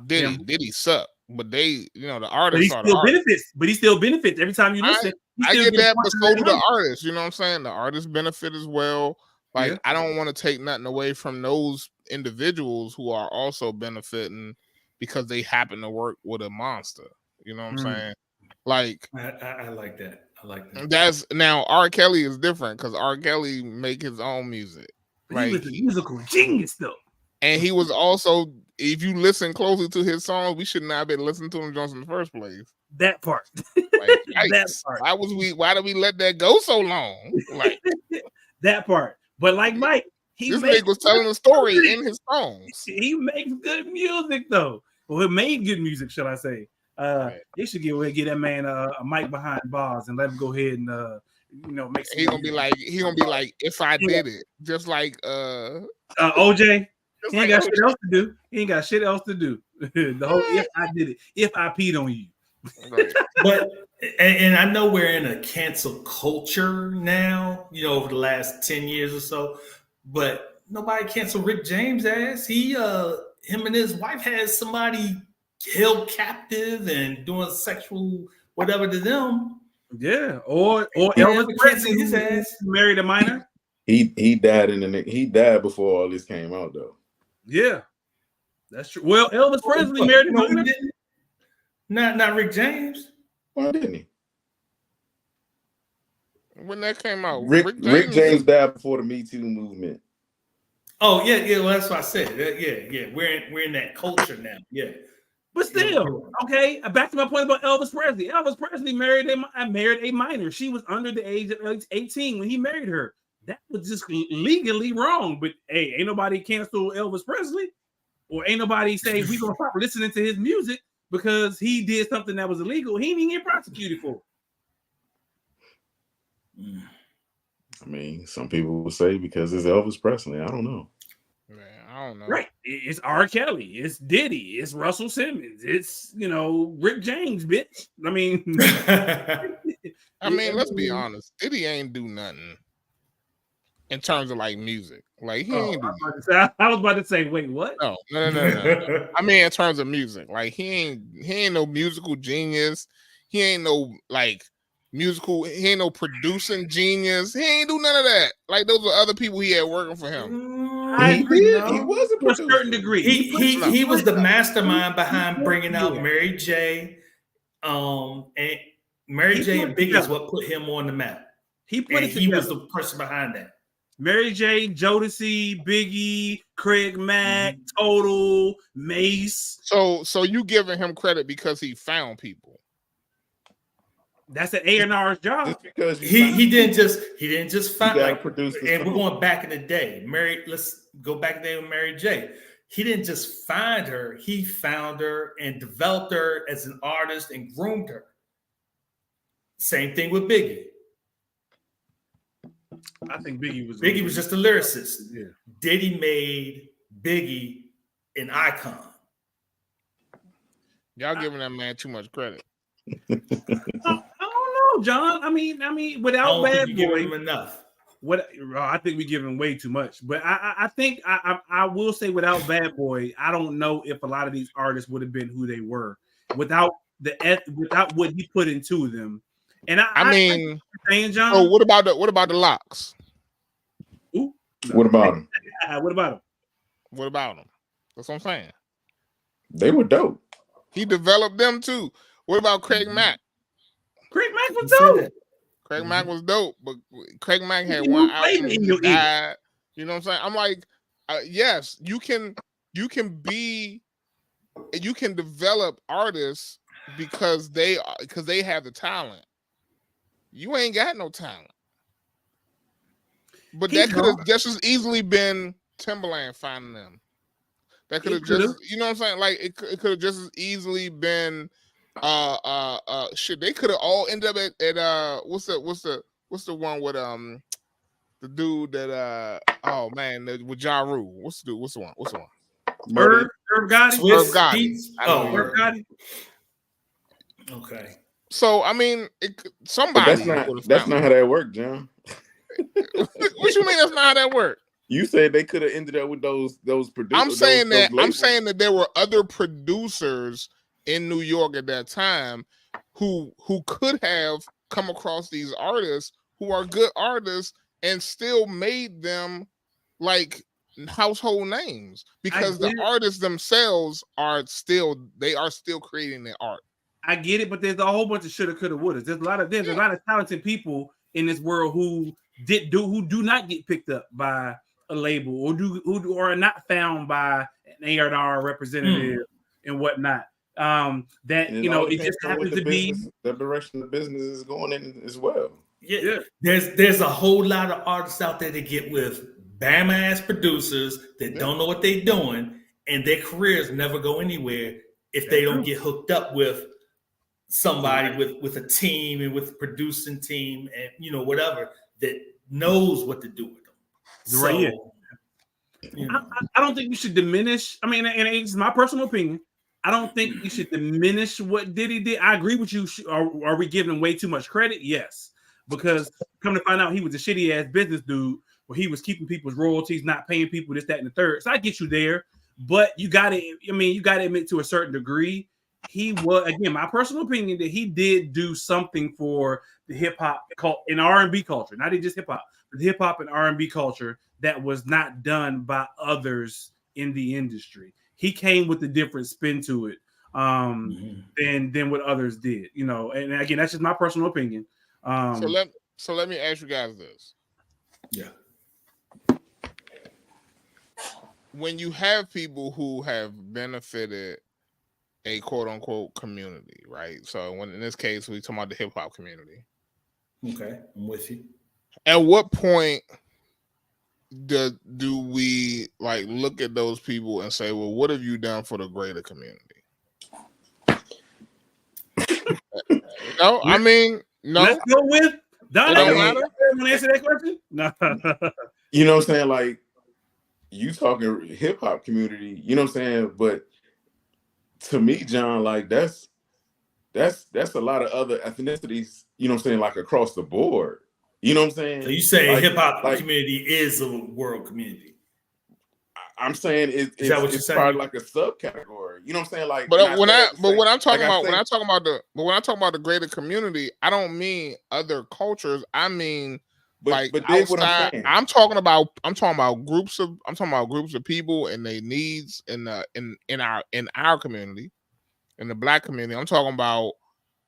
Diddy. Diddy suck, but they, the artists are the artists. But he still benefits every time you listen. I get that, but so do the artists. You know what I'm saying? The artists benefit as well. Like, I don't want to take nothing away from those individuals who are also benefiting because they happen to work with a monster. You know what I'm saying? Like, I like that. I like that. That's now R. Kelly is different because R. Kelly make his own music. Like, he was a musical genius, though. And he was also, if you listen closely to his songs, we should not have been listening to him Jones in the first place. That part. That part. Why did we let that go so long? Like that part. But like Mike, this nigga was telling a story in his songs. He makes good music though. Well, it made good music, should I say? They should get that man a mic behind bars and let him go ahead and make. He gonna be like if I did it, just like OJ. He ain't got shit else to do. He ain't got shit else to do. The whole if I did it, if I peed on you. Right. But and I know we're in a cancel culture now, over the last 10 years or so, but nobody canceled Rick James' ass. He him and his wife had somebody held captive and doing sexual whatever to them. Yeah, or Elvis Presley, his ass married a minor. He died before all this came out though. Yeah, that's true. Well, Elvis Presley married a minor. Not Rick James. Why didn't he? When that came out, Rick James died before the Me Too movement. Oh yeah. Well, that's what I said. Yeah. We're in that culture now. Yeah. But still, okay. Back to my point about Elvis Presley. Elvis Presley married a minor. She was under the age of 18 when he married her. That was just legally wrong. But hey, ain't nobody cancel Elvis Presley, or ain't nobody say we gonna stop listening to his music because he did something that was illegal. He didn't get prosecuted for. I mean, some people will say because it's Elvis Presley. I don't know. Man, I don't know. Right. It's R. Kelly. It's Diddy. It's Russell Simmons. It's, Rick James, bitch. I mean, let's be honest. Diddy ain't do nothing in terms of like music. Like he ain't do nothing. I was about to say, wait, what? No. I mean, in terms of music, like he ain't no musical genius. He ain't no like musical. He ain't no producing genius. He ain't do none of that. Like those are other people he had working for him. He was to a certain degree. He was the mastermind behind bringing out Mary J. And Mary J. and Biggie is what put him on the map. He was the person behind that. Mary J, Jodeci, Biggie, Craig Mack, Total, Mace. So you giving him credit because he found people. That's an A&R's job. Just because he didn't just find like produce. And we're going back in the day. Let's go back in the day with Mary J. He didn't just find her; he found her and developed her as an artist and groomed her. Same thing with Biggie. I think Biggie was just a lyricist. Yeah. Diddy made Biggie an icon. Y'all giving that man too much credit. I don't know, John. I mean, without Bad Boy, him enough. I think we give him way too much. But I think I will say without Bad Boy, I don't know if a lot of these artists would have been who they were without what he put into them. And I mean, saying, John. So what about the Locks? Ooh, what about them? What about them? That's what I'm saying. They were dope. He developed them too. What about Craig Mack? Craig Mack was dope. Craig Mack was dope, but Craig Mack had one album and he died. You know what I'm saying? I'm like, yes, you can develop artists because they have the talent. You ain't got no talent. But that could have just as easily been Timberland finding them. That could have just, you know what I'm saying? Like it could have just as easily been shit. They could have all ended up at what's the one with the dude that oh man with Ja Rule. What's the one? Irv Gotti. Irv Gotti. Okay. So I mean, somebody. But that's not how that worked, John. What you mean that's not how that worked? You said they could have ended up with those producers. I'm saying that there were other producers in New York at that time who could have come across these artists who are good artists and still made them like household names because the artists themselves are still creating their art. I get it, but there's a whole bunch of shoulda, coulda, woulda. There's a lot of talented people in this world who do not get picked up by a label who are not found by an A&R representative and whatnot. It just happens to be the direction the business is going in as well. Yeah. There's a whole lot of artists out there that get with bam ass producers that don't know what they're doing, and their careers never go anywhere if they don't get hooked up with somebody with a team and with a producing team and whatever that knows what to do with them. Right. I don't think you should diminish. I mean, and it's my personal opinion. I don't think you should diminish what Diddy did. I agree with you. Are we giving him way too much credit? Yes, because come to find out, he was a shitty ass business dude where he was keeping people's royalties, not paying people this, that, and the third. So I get you there, but you got to admit to a certain degree, he was, again, my personal opinion, that he did do something for the hip hop and R&B culture, not even just hip hop, but the hip hop and R&B culture that was not done by others in the industry. He came with a different spin to it than what others did, And again, that's just my personal opinion. So let me ask you guys this. Yeah. When you have people who have benefited a quote unquote community, right? So in this case, we're talking about the hip hop community. Okay, I'm with you. At what point do we like look at those people and say, well, what have you done for the greater community? No. Let's go with Don. Don't matter. Want to answer that question? No. You know what I'm saying? Like, you talking hip hop community, you know what I'm saying? But to me, John, like that's a lot of other ethnicities, you know what I'm saying, like across the board. You know what I'm saying? So you say like, hip hop community is a world community. I'm saying it's probably like a subcategory. You know what I'm saying? Like, when I'm talking about the greater community, I don't mean other cultures. I mean outside. I'm talking about groups of people and their needs in our community, in the Black community. I'm talking about,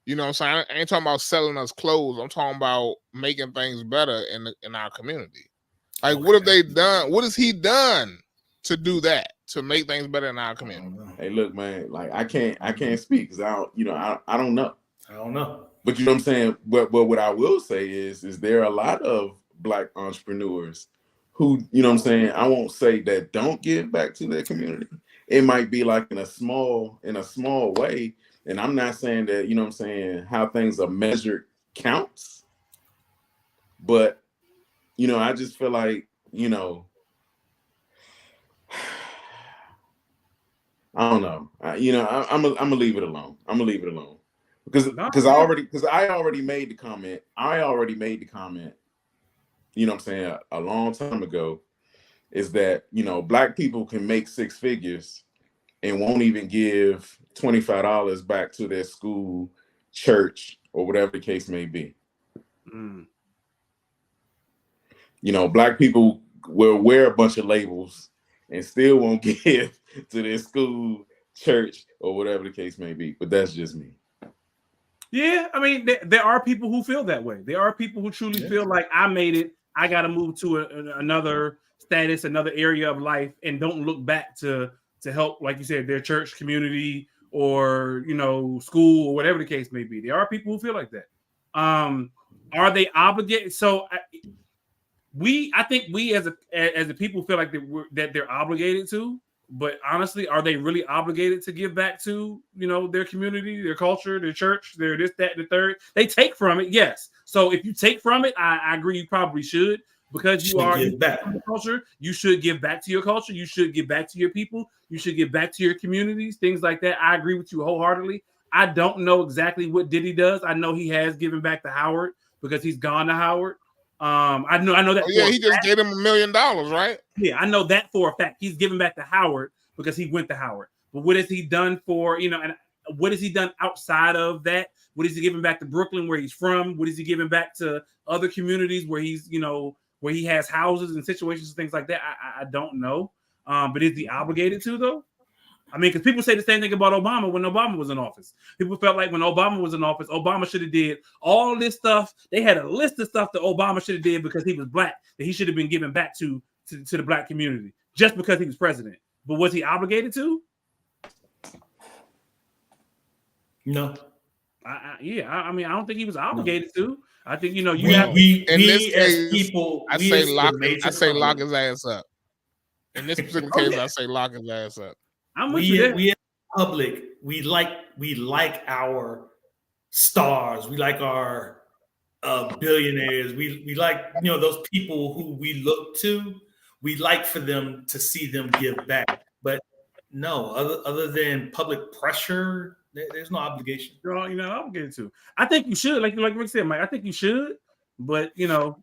you know what I'm saying? I ain't talking about selling us clothes. I'm talking about making things better in our community. Like, what have they done? What has he done to do that, to make things better in our community? Hey, look, man, like I can't speak because I don't know. I don't know. But you know what I'm saying? But what I will say is there are a lot of Black entrepreneurs who, you know what I'm saying, I won't say that don't give back to their community. It might be like in a small way. And I'm not saying that, you know what I'm saying, how things are measured counts. But, I just feel like, I don't know. I'm gonna leave it alone. Because I already made the comment. You know what I'm saying, a long time ago, is that, Black people can make six figures and won't even give $25 back to their school, church, or whatever the case may be. Black people will wear a bunch of labels and still won't give to their school, church, or whatever the case may be. But that's just me. Yeah, I mean, there are people who feel that way. There are people who truly feel like I made it. I got to move to another status, another area of life, and don't look back to help, like you said, their church, community, or school, or whatever the case may be. There are people who feel like that. Are they obligated? So I think we as a people feel like that they're obligated to, but honestly, are they really obligated to give back to, their community, their culture, their church, their this, that, and the third? They take from it, yes. So if you take from it, I agree you probably should, because you are in the culture. You should give back to your culture. You should give back to your people. You should give back to your communities, things like that. I agree with you wholeheartedly. I don't know exactly what Diddy does. I know he has given back to Howard because he's gone to Howard. I know that. Oh, yeah, he just gave him $1 million, right? Yeah, I know that for a fact. He's giving back to Howard because he went to Howard. But what has he done for, and what has he done outside of that? What is he giving back to Brooklyn, where he's from? What is he giving back to other communities where he's, where he has houses and situations and things like that? I don't know. But is he obligated to, though? I mean, because people say the same thing about Obama when Obama was in office. People felt like when Obama was in office, Obama should have did all this stuff. They had a list of stuff that Obama should have did because he was black, that he should have been given back to the black community just because he was president. But was he obligated to? No. I don't think he was obligated to. I think, we as people, I say lock his ass up. In this particular case, I say lock his ass up. We as public, we like our stars, we like our billionaires, we like those people who we look to. We like for them to see them give back, but no, other than public pressure, there's no obligation. You're not obligated to. I think you should, like Rick said, Mike. I think you should, but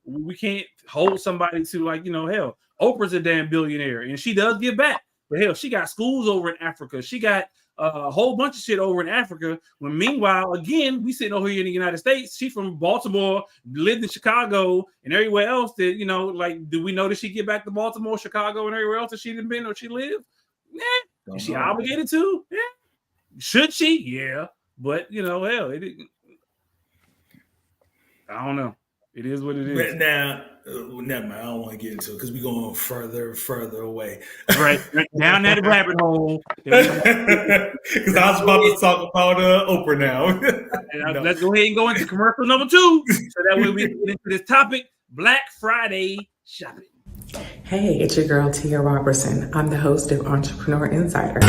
we can't hold somebody to hell. Oprah's a damn billionaire, and she does give back. But hell, she got schools over in Africa. She got a whole bunch of shit over in Africa. When meanwhile, again, we sitting over here in the United States. She from Baltimore, lived in Chicago and everywhere else. That do we know that she get back to Baltimore, Chicago, and everywhere else that she didn't been or she lived? Yeah, is she obligated to? Yeah, should she? Yeah, but hell, it. I don't know. It is what it is. But now, never mind. I don't want to get into it because we're going further away. Right down that rabbit hole. Because I was about to talk about Oprah now. No. Let's go ahead and go into commercial number 2, so that way we can get into this topic: Black Friday shopping. Hey, it's your girl Tia Robertson. I'm the host of Entrepreneur Insider.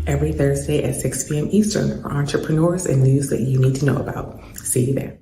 Every Thursday at 6 p.m. Eastern for entrepreneurs and news that you need to know about. See you there.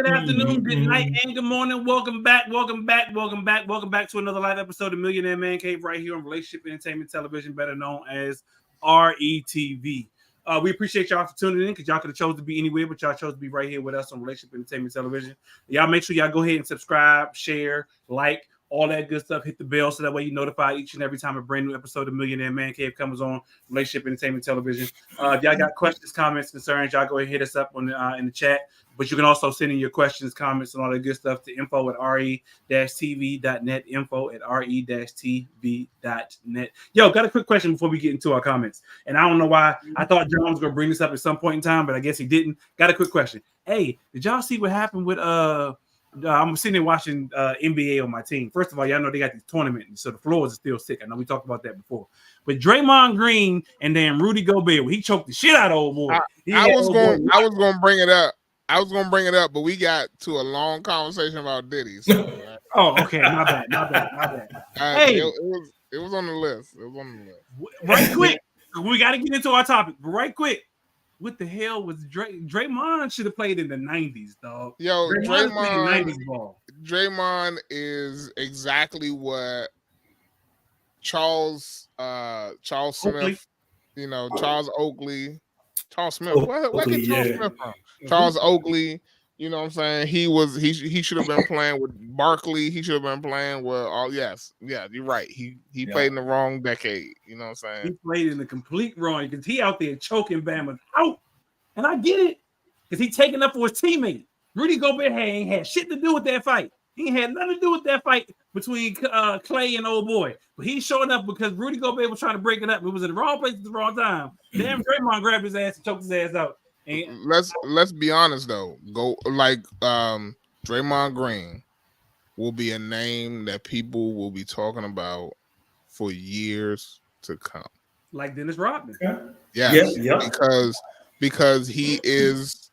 good afternoon, good night, and good morning. Welcome back to another live episode of Millionaire Man Cave right here on Relationship Entertainment Television, better known as RATV. We appreciate y'all for tuning in because y'all could have chose to be anywhere, but y'all chose to be right here with us on Relationship Entertainment Television. Y'all make sure y'all go ahead and subscribe, share, like, all that good stuff. Hit the bell so that way you're notified each and every time a brand new episode of Millionaire Man Cave comes on Relationship Entertainment Television. If y'all got questions, comments, concerns, y'all go ahead and hit us up on in the chat. But you can also send in your questions, comments, and all that good stuff to info@re-tv.net, info@re-tv.net. Yo, got a quick question before we get into our comments. And I don't know why. I thought John was going to bring this up at some point in time, but I guess he didn't. Got a quick question. Hey, did y'all see what happened with I'm sitting there watching NBA on my team. First of all, y'all know they got this tournament, so the floors are still sick. I know we talked about that before. But Draymond Green and then Rudy Gobert, he choked the shit out of old boy. I was going to bring it up. But we got to a long conversation about Diddy. So, oh, okay. My bad. Hey, it was on the list. Right quick. We got to get into our topic. But right quick. What the hell was Draymond should have played in the 90s, dog. Yo, Draymond 90s ball. Draymond is exactly what Charles Smith, Charles Oakley. Charles Smith. Where did Charles Smith from? Charles Oakley. You know what I'm saying? He should have been playing with Barkley. He should have been playing with you're right. He played in the wrong decade. You know what I'm saying? He played in the complete wrong because he out there choking Bama out. And I get it. Because he taking up for his teammate. Rudy Gobert ain't had shit to do with that fight. He ain't had nothing to do with that fight between Clay and old boy. But he's showing up because Rudy Gobert was trying to break it up. It was in the wrong place at the wrong time. Damn, Draymond grabbed his ass and choked his ass out. And let's be honest though. Draymond Green will be a name that people will be talking about for years to come. Like Dennis Rodman. Yes. Because he is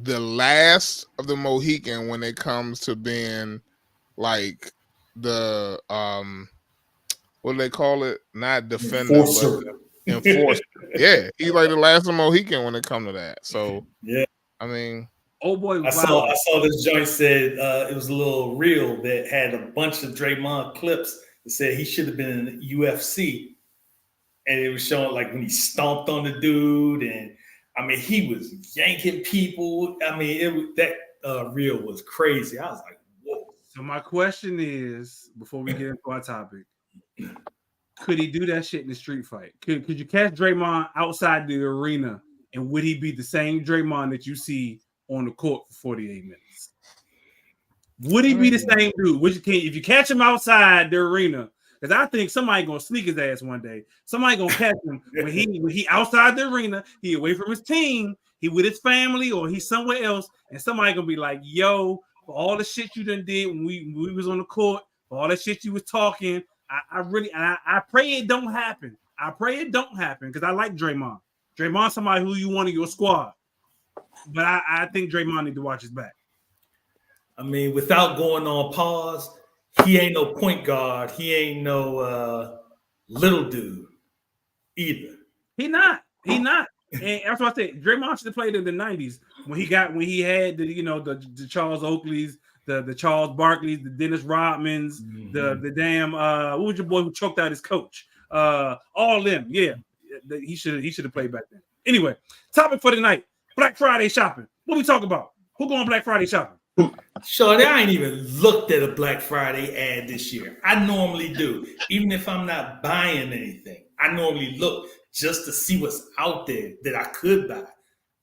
the last of the Mohican when it comes to being like the what do they call it? Not defender, but enforcer. Yeah, he's like the last of the Mohican when it comes to that. So yeah, I mean, old boy. I saw this joint said it was a little reel that had a bunch of Draymond clips that said he should have been in the UFC, and it was showing like when he stomped on the dude, and I mean he was yanking people. I mean that reel was crazy. I was like, whoa. So my question is, before we get into our topic. Could he do that shit in the street fight? Could you catch Draymond outside the arena, and would he be the same Draymond that you see on the court for 48 minutes? Would he be the same dude? If you catch him outside the arena, because I think somebody gonna sneak his ass one day. Somebody gonna catch him when he outside the arena, he away from his team, he with his family, or he's somewhere else, and somebody gonna be like, "Yo, for all the shit you done did when we was on the court, for all the shit you was talking." I pray it don't happen. I pray it don't happen because I like Draymond. Draymond's somebody who you want in your squad. But I think Draymond need to watch his back. I mean, without going on pause, he ain't no point guard. He ain't no little dude either. He not. And that's what I said. Draymond should have played in the 90s when he had the Charles Oakleys, the Charles Barkleys, the Dennis Rodmans, the damn what was your boy who choked out his coach? All them, yeah. He should have played back then. Anyway, topic for tonight: Black Friday shopping. What we talk about? Who going Black Friday shopping? Shorty, I ain't even looked at a Black Friday ad this year. I normally do, even if I'm not buying anything. I normally look just to see what's out there that I could buy.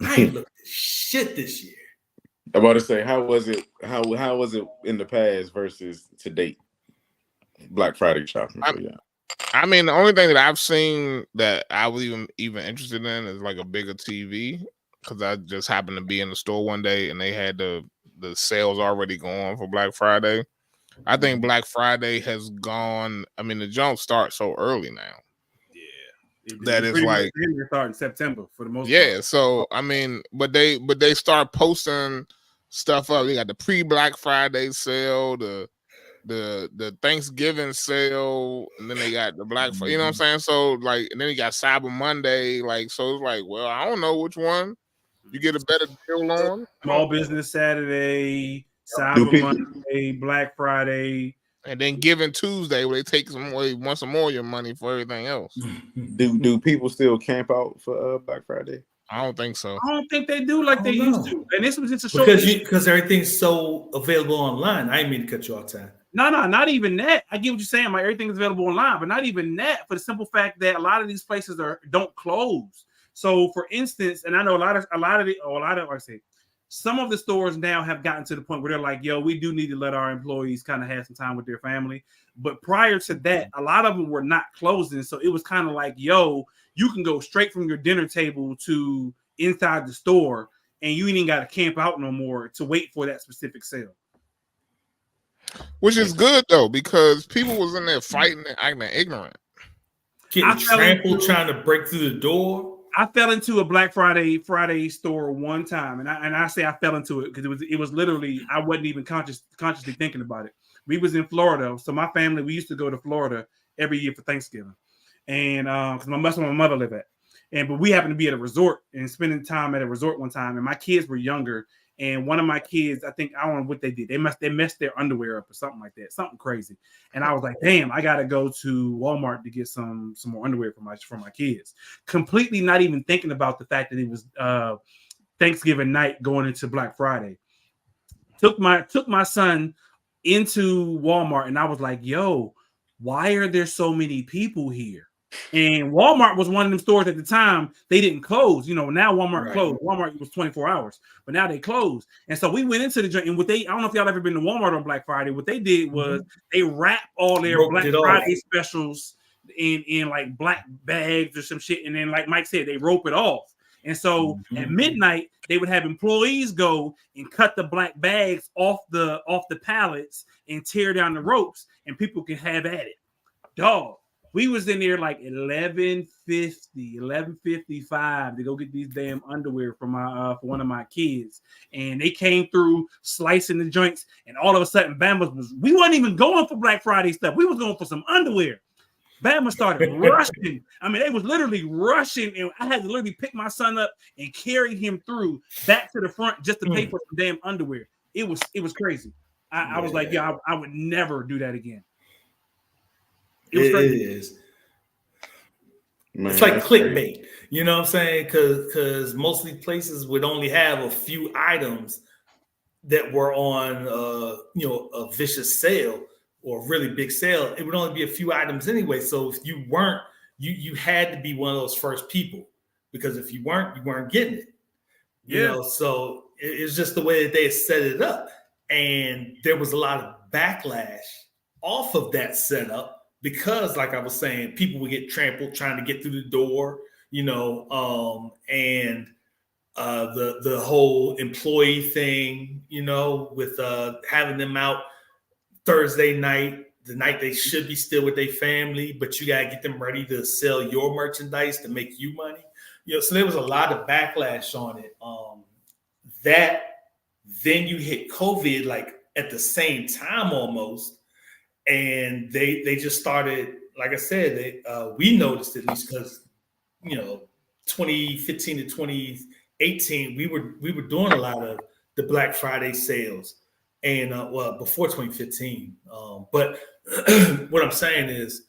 I ain't looked at shit this year. I'm about to say, how was it in the past versus to date? Black Friday shopping. I mean, the only thing that I've seen that I was even interested in is like a bigger TV, because I just happened to be in the store one day and they had the sales already going for Black Friday. I think Black Friday has gone. I mean, the jump starts so early now. That is like they start in September for the most part. Yeah, so I mean, but they start posting stuff up. They got the pre-Black Friday sale, the Thanksgiving sale, and then they got the Black Friday, you know what I'm saying? So like, and then you got Cyber Monday, like, so it's like, well, I don't know which one You get a better deal on Small Business Saturday, Do Cyber people- Monday, Black Friday. and then Giving Tuesday where they take want some more of your money for everything else. Do people still camp out for Black Friday? I don't think so. I don't think they do like they used to. And this was just a short because everything's so available online. I didn't mean to cut you off, time. No, not even that. I get what you're saying. Like everything is available online, but not even that. For the simple fact that a lot of these places don't close. So, for instance, and I know some of the stores now have gotten to the point where they're like, "Yo, we do need to let our employees kind of have some time with their family." But prior to that, a lot of them were not closing, so it was kind of like, "Yo, you can go straight from your dinner table to inside the store, and you ain't even got to camp out no more to wait for that specific sale." Which is good though, because people was in there fighting and acting ignorant. Getting trampled, trying to break through the door. I fell into a Black Friday store one time, and I say I fell into it because it was literally I wasn't even consciously thinking about it. We was in Florida, so my family we used to go to Florida every year for Thanksgiving, and because my mother lived at, but we happened to be at a resort and spending time at a resort one time, and my kids were younger. And one of my kids, I don't know what they did. They messed their underwear up or something like that, something crazy. And I was like, damn, I gotta go to Walmart to get some more underwear for my kids. Completely not even thinking about the fact that it was Thanksgiving night going into Black Friday. Took my son into Walmart and I was like, yo, why are there so many people here? And Walmart was one of them stores at the time. They didn't close. You know, now Walmart closed. Walmart was 24 hours, but now they closed. And so we went into the joint. And I don't know if y'all ever been to Walmart on Black Friday. What they did was they wrapped all their Black Friday specials in like black bags or some shit. And then, like Mike said, they rope it off. And so at midnight, they would have employees go and cut the black bags off the pallets and tear down the ropes, and people can have at it. Dog. We was in there like 11:55 to go get these damn underwear for my for one of my kids, and they came through slicing the joints, and all of a sudden, we wasn't even going for Black Friday stuff. We was going for some underwear. Bama started rushing. I mean, they was literally rushing, and I had to literally pick my son up and carry him through back to the front just to pay for some damn underwear. It was crazy. I was like, yeah, I would never do that again. It is. Man, it's like clickbait, you know what I'm saying? Because most of these places would only have a few items that were on, a vicious sale or a really big sale. It would only be a few items anyway. So if you weren't, you had to be one of those first people, because if you weren't getting it. You know, so it's just the way that they set it up, and there was a lot of backlash off of that setup. Because, like I was saying, people would get trampled trying to get through the door, and the whole employee thing, with having them out Thursday night, the night they should be still with their family, but you gotta get them ready to sell your merchandise to make you money. So there was a lot of backlash on it. Then you hit COVID like at the same time almost. And they just started, like I said, we noticed at least because 2015 to 2018, we were doing a lot of the Black Friday sales, and before 2015. But what I'm saying is,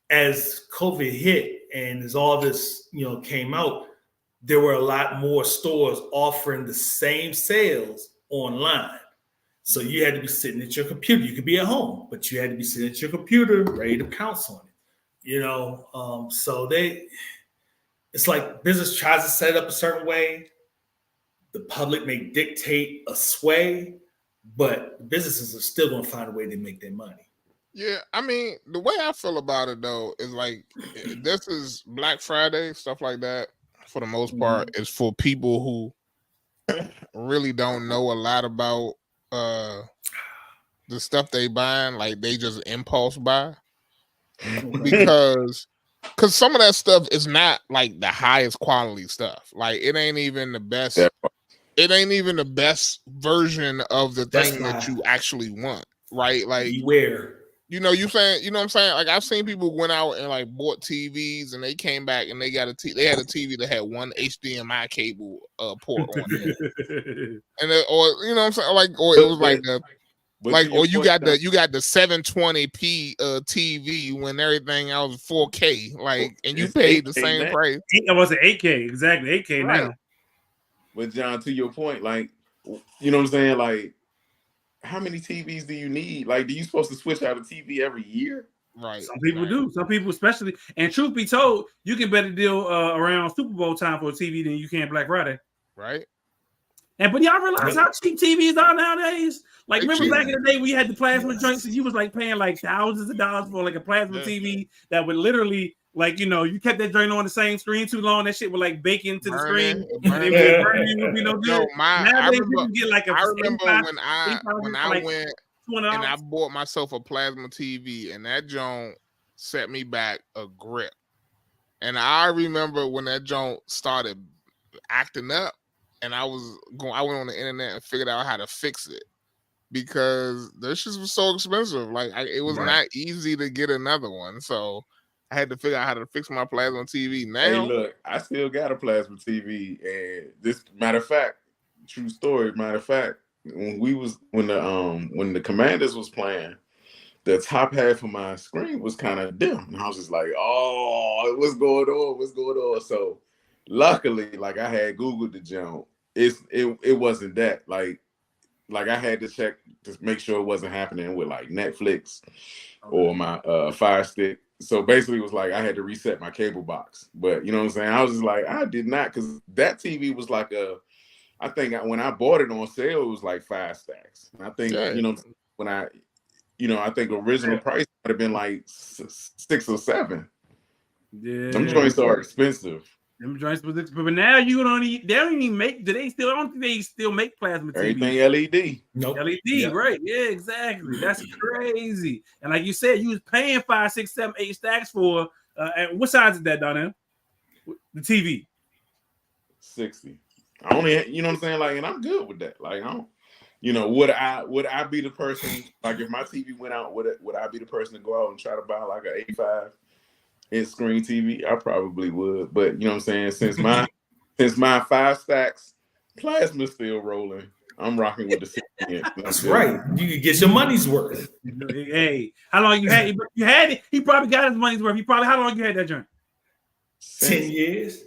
as COVID hit and as all this came out, there were a lot more stores offering the same sales online. So you had to be sitting at your computer. You could be at home, but you had to be sitting at your computer, ready to pounce on it. So it's like business tries to set it up a certain way. The public may dictate a sway, but businesses are still going to find a way to make their money. Yeah, I mean, the way I feel about it though is like this is Black Friday, stuff like that. For the most part, is for people who really don't know a lot about the stuff they buying, like they just impulse buy, because some of that stuff is not like the highest quality stuff. Like it ain't even the best. It ain't even the best version of the thing that you actually want, right? Like beware. You know, you know what I'm saying? Like I've seen people went out and like bought TVs and they came back and they got they had a TV that had one HDMI cable port on it. And or you know what I'm saying? Like, or it was like the or you got the 720p TV when everything else 4K, like, and you paid the same price. I was at 8K, exactly 8K right. now. But John, to your point, like, you know what I'm saying? Like, how many TVs do you need? Like, do you supposed to switch out a TV every year? Right. Some people do. Some people, especially, and truth be told, you can better deal around Super Bowl time for a TV than you can Black Friday. Right. And but y'all realize how cheap TVs are nowadays? Like, remember back in the day we had the plasma joints and you was like paying like thousands of dollars for like a plasma TV that would literally, like, you know, you kept that joint on the same screen too long, that shit would like bake into the screen. Would be no good. No, I remember, get like I remember when I like went and I bought myself a plasma TV, and that joint set me back a grip. And I remember when that joint started acting up, and I went on the internet and figured out how to fix it because this shit was so expensive. Like it was not easy to get another one, so I had to figure out how to fix my plasma TV. Now, hey, look, I still got a plasma TV, and this matter of fact, true story. Matter of fact, when the Commanders was playing, the top half of my screen was kind of dim, and I was just like, "Oh, what's going on? What's going on?" So, luckily, like I had Googled the jump. It wasn't that like I had to check to make sure it wasn't happening with like Netflix or my Fire Stick. So basically, it was like I had to reset my cable box. But you know what I'm saying? I was just like, I did not, because that TV was like I think when I bought it on sale, it was like 5 stacks. And I think you know when I think original price would have been like 6 or 7. Yeah, them joints are expensive. Them joints was expensive, but now they don't even make. I don't think they still make plasma TV. Everything LED. Nope. LED, right? Yeah, exactly. That's crazy. And like you said, you was paying 5, 6, 7, 8 stacks for. And what size is that, Donnell? The TV. 60. I only, you know what I'm saying? Like, and I'm good with that. Like, I don't, you know, would I be the person, like if my TV went out, would I be the person to go out and try to buy like an 85-inch screen TV? I probably would. But you know what I'm saying? Since my 5 stacks, plasma's still rolling, I'm rocking with the 60-inch. That's right. You can get your money's worth. Hey, how long you had it? You had it. He probably got his money's worth. How long you had that joint? 10 years.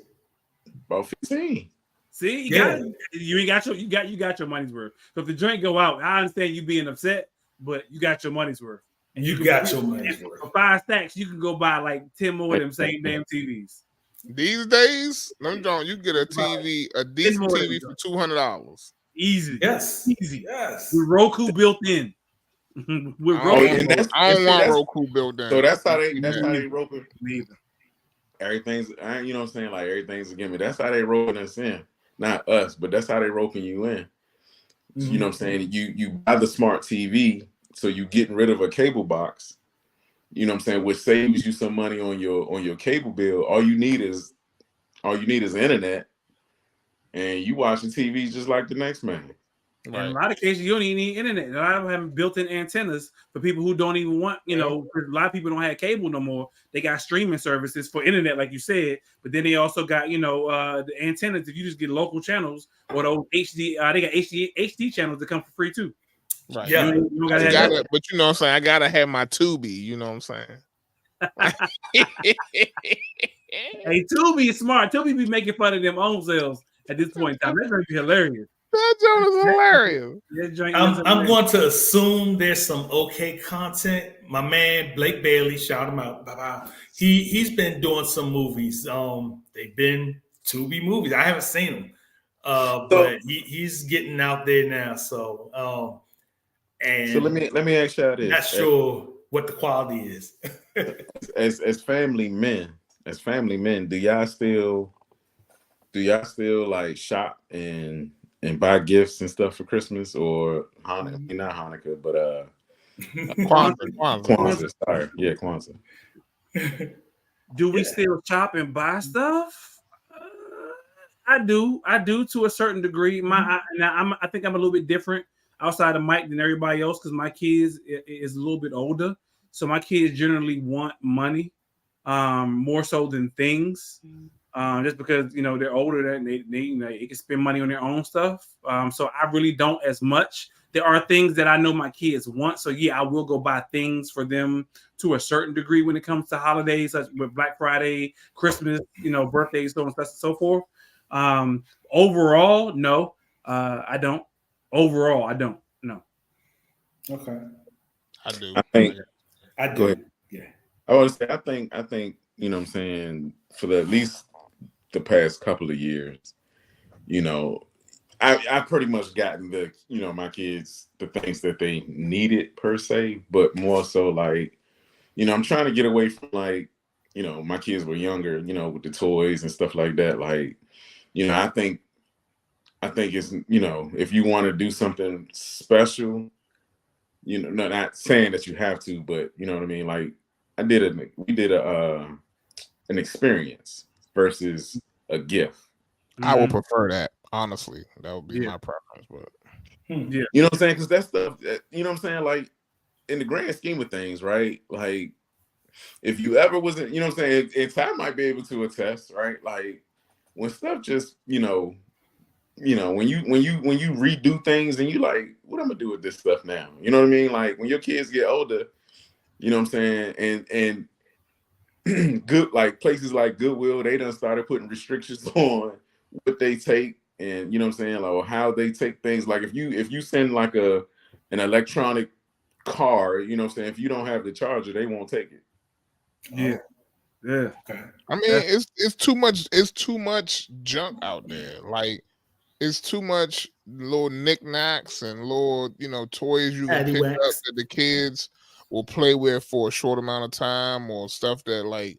About 15. See, you got your money's worth. So if the joint go out, I understand you being upset, but you got your money's worth. And you got your money's worth. For 5 stacks, you can go buy like 10 more of them same damn TVs. These days, you can get a TV, a decent TV for $200. Easy. Yes. Easy. Yes. With Roku built in. With Roku. I don't want Roku built in. So that's how they roping. Neither. Everything's, you know what I'm saying? Like everything's a gimmick. That's how they roping us in. Not us, but that's how they roping you in. Mm-hmm. You know what I'm saying? You buy the smart TV, so you getting rid of a cable box. You know what I'm saying? Which saves you some money on your cable bill. All you need is internet, and you watching TV just like the next man. Right. In a lot of cases, you don't even need internet. A lot of them have built-in antennas for people who don't even want, a lot of people don't have cable no more. They got streaming services for internet, like you said, but then they also got, the antennas. If you just get local channels or those HD, they got HD channels that come for free too. Right. Yeah. But you know what I'm saying? I gotta have my Tubi. You know what I'm saying? Hey, Tubi is smart. Tubi be making fun of them own sales at this point in time. That's gonna be hilarious. That joint is hilarious. I'm going to assume there's some okay content. My man Blake Bailey, shout him out. Bye-bye. He's been doing some movies. They've been Tubi movies. I haven't seen them, but he's getting out there now. So, so let me ask y'all this. Not sure what the quality is. as family men, do y'all still like shop and buy gifts and stuff for Christmas or Hanukkah? Not Hanukkah, but Kwanzaa. Sorry, yeah, Kwanzaa. Do we still shop and buy stuff? I do to a certain degree. I think I'm a little bit different outside of Mike than everybody else because my kids is a little bit older. So my kids generally want money more so than things. Just because they're older and they can spend money on their own stuff. So I really don't as much. There are things that I know my kids want. So yeah, I will go buy things for them to a certain degree when it comes to holidays, such with Black Friday, Christmas, birthdays, so on and so forth. Overall, no, I don't. Overall, I don't. No. Okay. I do. I do. Yeah. I want to say, I think, what I'm saying, for at least the past couple of years, I pretty much gotten my kids the things that they needed per se, but more so like, I'm trying to get away from like, my kids were younger, with the toys and stuff like that. Like, I think it's, if you want to do something special, not saying that you have to, but you know what I mean? Like we did an experience versus a gift. I would prefer that, honestly. That would be my preference, but yeah. You know what I'm saying? Because that stuff, like in the grand scheme of things, right? Like if you ever wasn't, you know what I'm saying? And Ty might be able to attest, right? Like when stuff just, when you redo things and you like, what I'm gonna do with this stuff now? You know what I mean? Like when your kids get older, you know what I'm saying? And good, like places like Goodwill, they done started putting restrictions on what they take and you know what I'm saying, like or how they take things. Like if you send like an electronic car, you know what I'm saying, if you don't have the charger, they won't take it. Yeah. Yeah. Okay. I mean, it's too much junk out there. Like it's too much little knickknacks and little, toys you can pick up that the kids will play with for a short amount of time, or stuff that like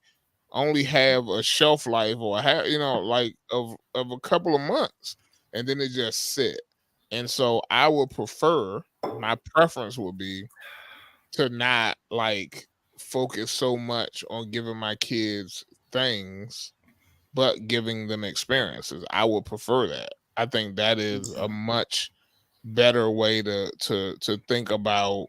only have a shelf life or like of a couple of months, and then they just sit. And so I would prefer, my preference would be to not like focus so much on giving my kids things, but giving them experiences. I would prefer that. I think that is a much better way to think about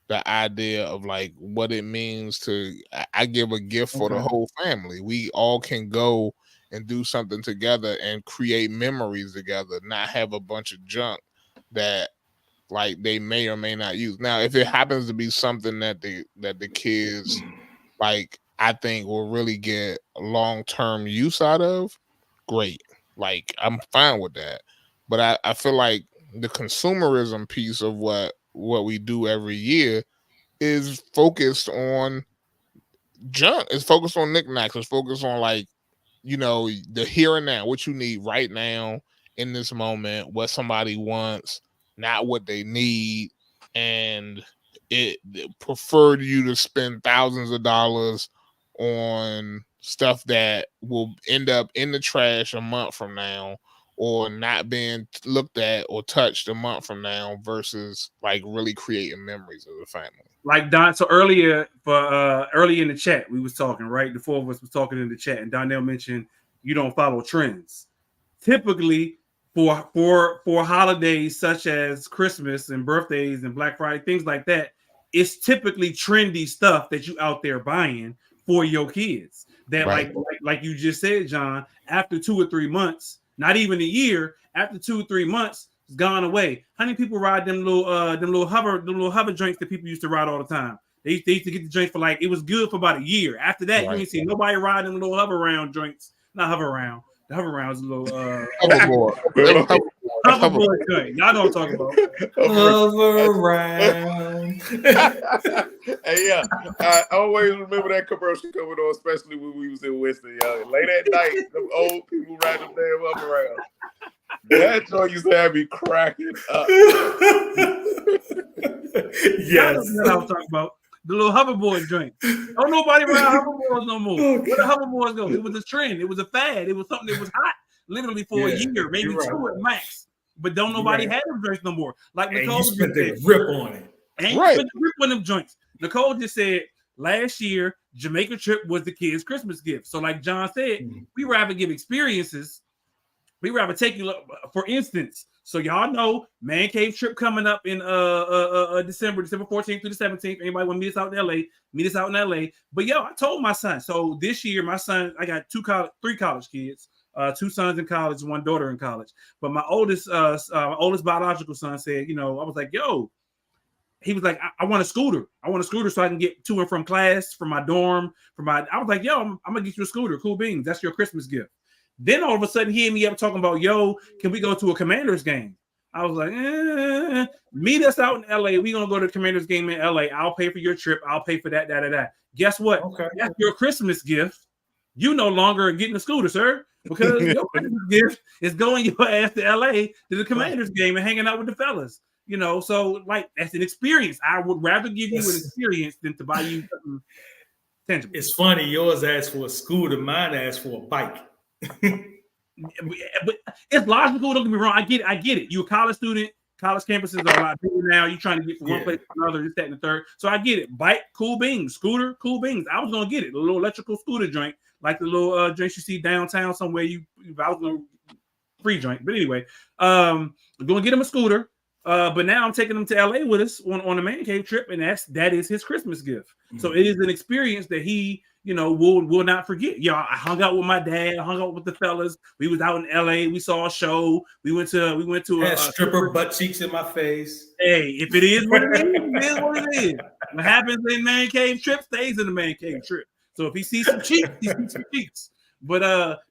the idea of like what it means to, I give a gift for the whole family. We all can go and do something together and create memories together, not have a bunch of junk that like they may or may not use. Now, if it happens to be something that the kids like, I think will really get long-term use out of, great. Like I'm fine with that. But I feel like the consumerism piece of what we do every year is focused on junk. It's focused on knickknacks. It's focused on like, the here and now, what you need right now in this moment, what somebody wants, not what they need. And it preferred you to spend thousands of dollars on stuff that will end up in the trash a month from now, or not being looked at or touched a month from now, versus like really creating memories of the family. Like Don, so earlier in the chat, we was talking, right? The four of us was talking in the chat, and Donnell mentioned you don't follow trends. Typically, for holidays such as Christmas and birthdays and Black Friday, things like that, it's typically trendy stuff that you out there buying for your kids. That right. like you just said, John, after 2 or 3 months, not even a year, after 2 or 3 months, it's gone away. How many people ride them little hover joints that people used to ride all the time? They used to get the joints for like, it was good for about a year. After that, you ain't see nobody riding them little hover round joints. Not hover round. The hover round is a little hoverboard joint. Y'all know what I'm talking about. Hover around. Hey, yeah, I always remember that commercial coming on, especially when we was in Winston, y'all. Late at night, them old people ride them damn hover around. That joint used to have me cracking up. Yes, that's what I was talking about. The little hoverboard joint. Don't nobody ride hoverboards no more. Where the hoverboards go? It was a trend. It was a fad. It was something that was hot, literally for a year, maybe 2 at max. But don't nobody have them joints no more. Like Nicole just spent the rip on it. Ain't spent the rip on them joints. Nicole just said last year Jamaica trip was the kids' Christmas gift. So, like John said, we rather give experiences. We rather take you, for instance, So y'all know Man Cave trip coming up in December 14th through the 17th. Anybody want to meet us out in LA? Meet us out in LA. But yo, I told my son. So this year, my son, I got three college kids, 2 sons in college, 1 daughter in college. But my oldest biological son said, I was like, yo, he was like, I want a scooter. I want a scooter so I can get to and from class, from my dorm, I was like, yo, I'm gonna get you a scooter. Cool beans. That's your Christmas gift. Then all of a sudden he hit me up talking about, yo, can we go to a Commanders game? I was like, meet us out in LA. We're gonna go to the Commanders game in LA. I'll pay for your trip. I'll pay for that. Guess what? Okay. That's your Christmas gift. You no longer are getting a scooter, sir, because your Christmas gift is going your ass to LA to the Commanders game and hanging out with the fellas. So like that's an experience. I would rather give you an experience than to buy you something tangible. It's funny, yours asked for a scooter, mine asked for a bike. But it's logical. Don't get me wrong. I get it. You're a college student. College campuses are a lot bigger now. You're trying to get from one place to another, this, that, and the third. So I get it. Bike, cool beans. Scooter, cool beans. I was gonna get it. A little electrical scooter joint, like the little joints you see downtown somewhere. I was gonna free joint. But anyway, I'm gonna get him a scooter. But now I'm taking him to LA with us on a Man Cave trip, and that is his Christmas gift. Mm-hmm. So it is an experience that he will not forget. I hung out with my dad, I hung out with the fellas. We was out in LA, we saw a show, we went to a stripper butt cheeks in my face. Hey, if it is what it is, it is what it is. What happens in Man Cave trip stays in the Man Cave trip. So if he sees some cheeks, he sees some cheeks. But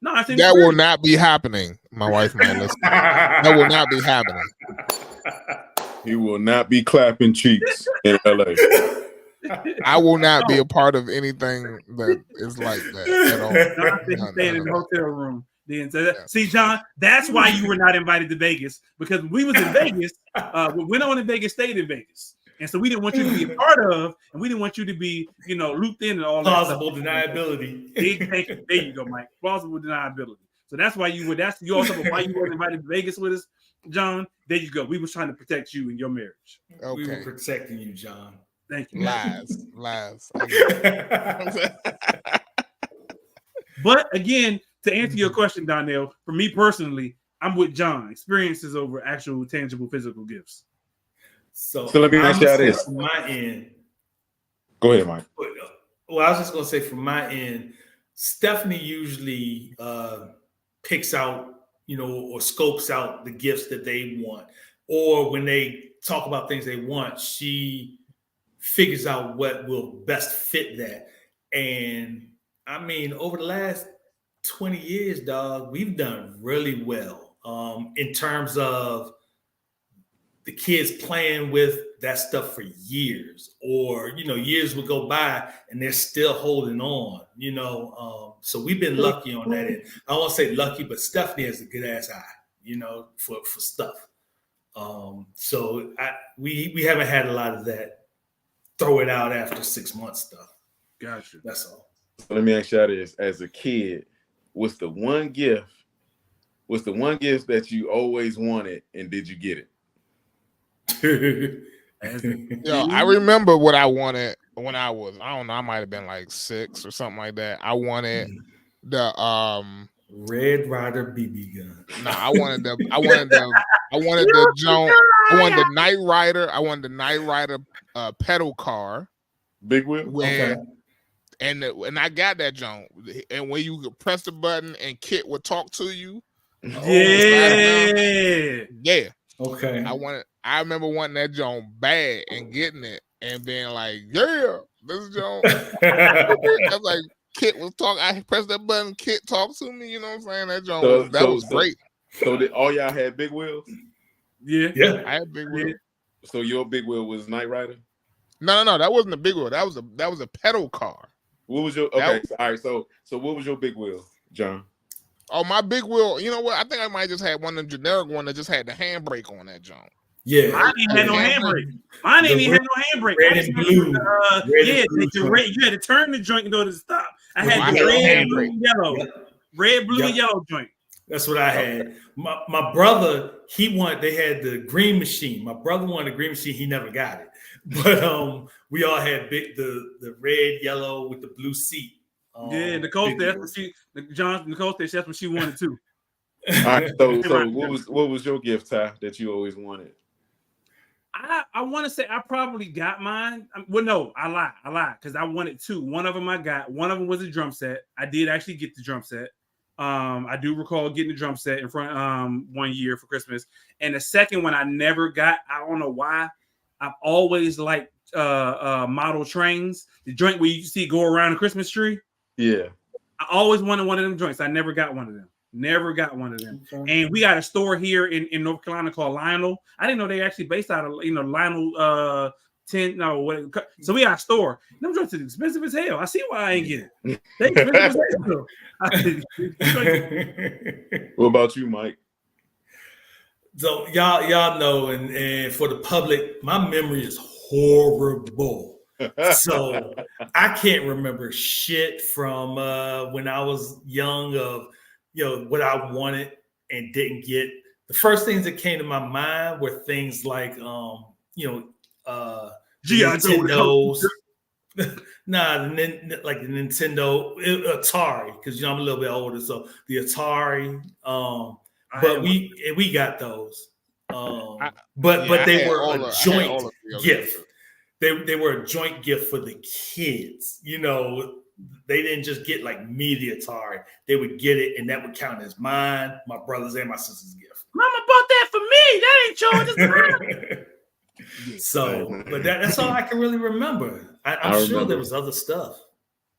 no, I think that will not be happening. My wife might listen. That will not be happening. He will not be clapping cheeks in LA. I will not be a part of anything that is like that at all. I think he's staying in the hotel room. Then see, John, that's why you were not invited to Vegas, because we was in Vegas. We went on in Vegas, stayed in Vegas, and so we didn't want you to be a part of, and we didn't want you to be, looped in and all that. Plausible deniability. There you go, Mike. Plausible deniability. So that's why you also why you weren't invited to Vegas with us, John. There you go. We was trying to protect you in your marriage. Okay. We were protecting you, John. Thank you. Lies. But again, to answer your question, Donnell, for me personally, I'm with John. Experiences over actual tangible physical gifts. So let me ask you this. From my end. Go ahead, Mike. Well, I was just gonna say from my end, Stephanie usually picks out, or scopes out the gifts that they want, or when they talk about things they want, she figures out what will best fit that. And I mean, over the last 20 years, dog, we've done really well in terms of the kids playing with that stuff for years, or, years would go by and they're still holding on, so we've been lucky on that end. I don't want to say lucky, but Stephanie has a good ass eye, for stuff. So we haven't had a lot of that throw it out after 6 months stuff. Gotcha. That's all. Let me ask you this: as a kid, what's the one gift that you always wanted, and did you get it? I remember what I wanted when I was, I don't know, I might have been like 6 or something like that. I wanted the Red Ryder BB gun. No, I wanted the Joan. I wanted the Knight Rider. I wanted the Knight Rider pedal car. Big wheel. Okay. And I got that Joan. And when you could press the button and Kit would talk to you. Yeah. Okay. I remember wanting that Joan bad and getting it and being like, yeah, this is Joan. That's like Kit was talking. I pressed that button, Kit talked to me, you know what I'm saying? That Joan was great. So all y'all had big wheels? Yeah. I had big wheel. So your big wheel was Knight Rider? No, that wasn't a big wheel. That was a pedal car. What was your all right? So what was your big wheel, John? Oh, my big wheel. You know what? I think I might just had one of the generic one that just had the handbrake on that John. Yeah, mine ain't had no handbrake. Mine ain't even had no handbrake. Red and blue. You had to turn the joint in order to stop. I had the red, blue, yellow. Red, blue, and yellow joint. That's what I had. My brother, they had the green machine. My brother wanted the green machine. He never got it. But we all had the red, yellow with the blue seat. Nicole said that's what Nicole said that's what she wanted too. All right, so what was your gift, Ty, that you always wanted? I want to say I probably got mine. Well, no, I lied because I wanted two. One of them I got. One of them was a drum set. I did actually get the drum set. I do recall getting the drum set in front 1 year for Christmas. And the second one I never got. I don't know why. I've always liked model trains. The joint where you see go around the Christmas tree. Yeah. I always wanted one of them joints. I never got one of them. Never got one of them. Okay. And we got a store here in North Carolina called Lionel. I didn't know they actually based out of Lionel 10. No, what? So we got a store. Them joints are expensive as hell. I see why I ain't get it. They expensive as hell. What about you, Mike? So y'all know, and for the public, my memory is horrible. So I can't remember shit from when I was young of what I wanted and didn't get. The first things that came to my mind were things like Nintendos. Like the Nintendo, Atari, because I'm a little bit older, so the Atari. But we got those. But they were a joint gift. They were a joint gift for the kids. They didn't just get like me the Atari. They would get it, and that would count as mine, my brother's, and my sister's gift. Mama bought that for me. That ain't yours. So, but that's all I can really remember. I'm sure there was other stuff.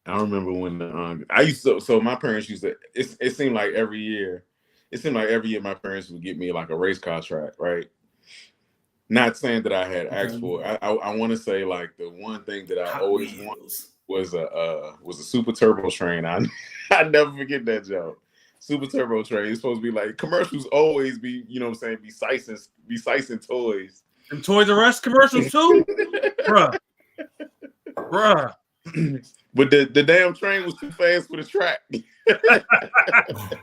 I remember when I used to. So my parents used to. It seemed like every year. It seemed like every year my parents would get me like a race car track, right? Not saying that I had asked for it. I want to say like the one thing that I always wanted was a super turbo train. I never forget that job. Super turbo train. It's supposed to be like commercials always be, be slicing toys. And Toys R Us commercials too? Bruh. But the damn train was too fast for the track.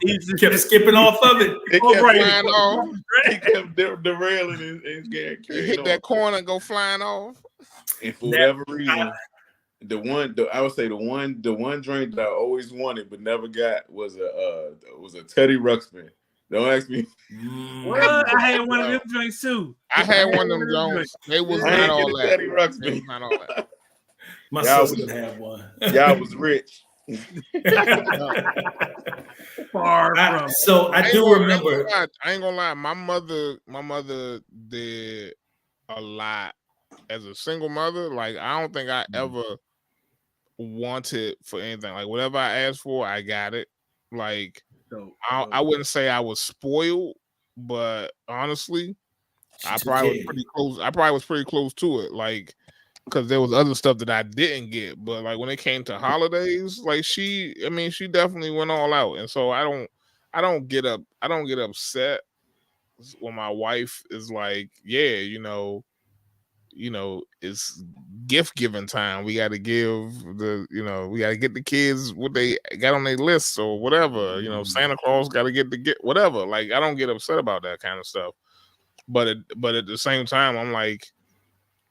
He just kept skipping off of it. He kept derailing and hit that corner and go flying off. And for whatever reason, I would say the one drink that I always wanted but never got was a Teddy Ruxpin. Don't ask me. Well, I had one of them drinks too. I had one of them Jones. They was not all that. Teddy Ruxpin. Not all that. My sister had one. Y'all was rich. Far from. So I do remember. I ain't gonna lie. My mother did a lot as a single mother. Like I don't think I ever wanted for anything. Like whatever I asked for, I got it. Like I wouldn't say I was spoiled, but honestly, I probably was pretty close. I probably was pretty close to it. Like. Because there was other stuff that I didn't get, but like when it came to holidays, like she definitely went all out, and so I don't get upset when my wife is like, yeah, it's gift giving time. We got to we got to get the kids what they got on their list or whatever. Santa Claus got to get whatever. Like I don't get upset about that kind of stuff, but at the same time, I'm like.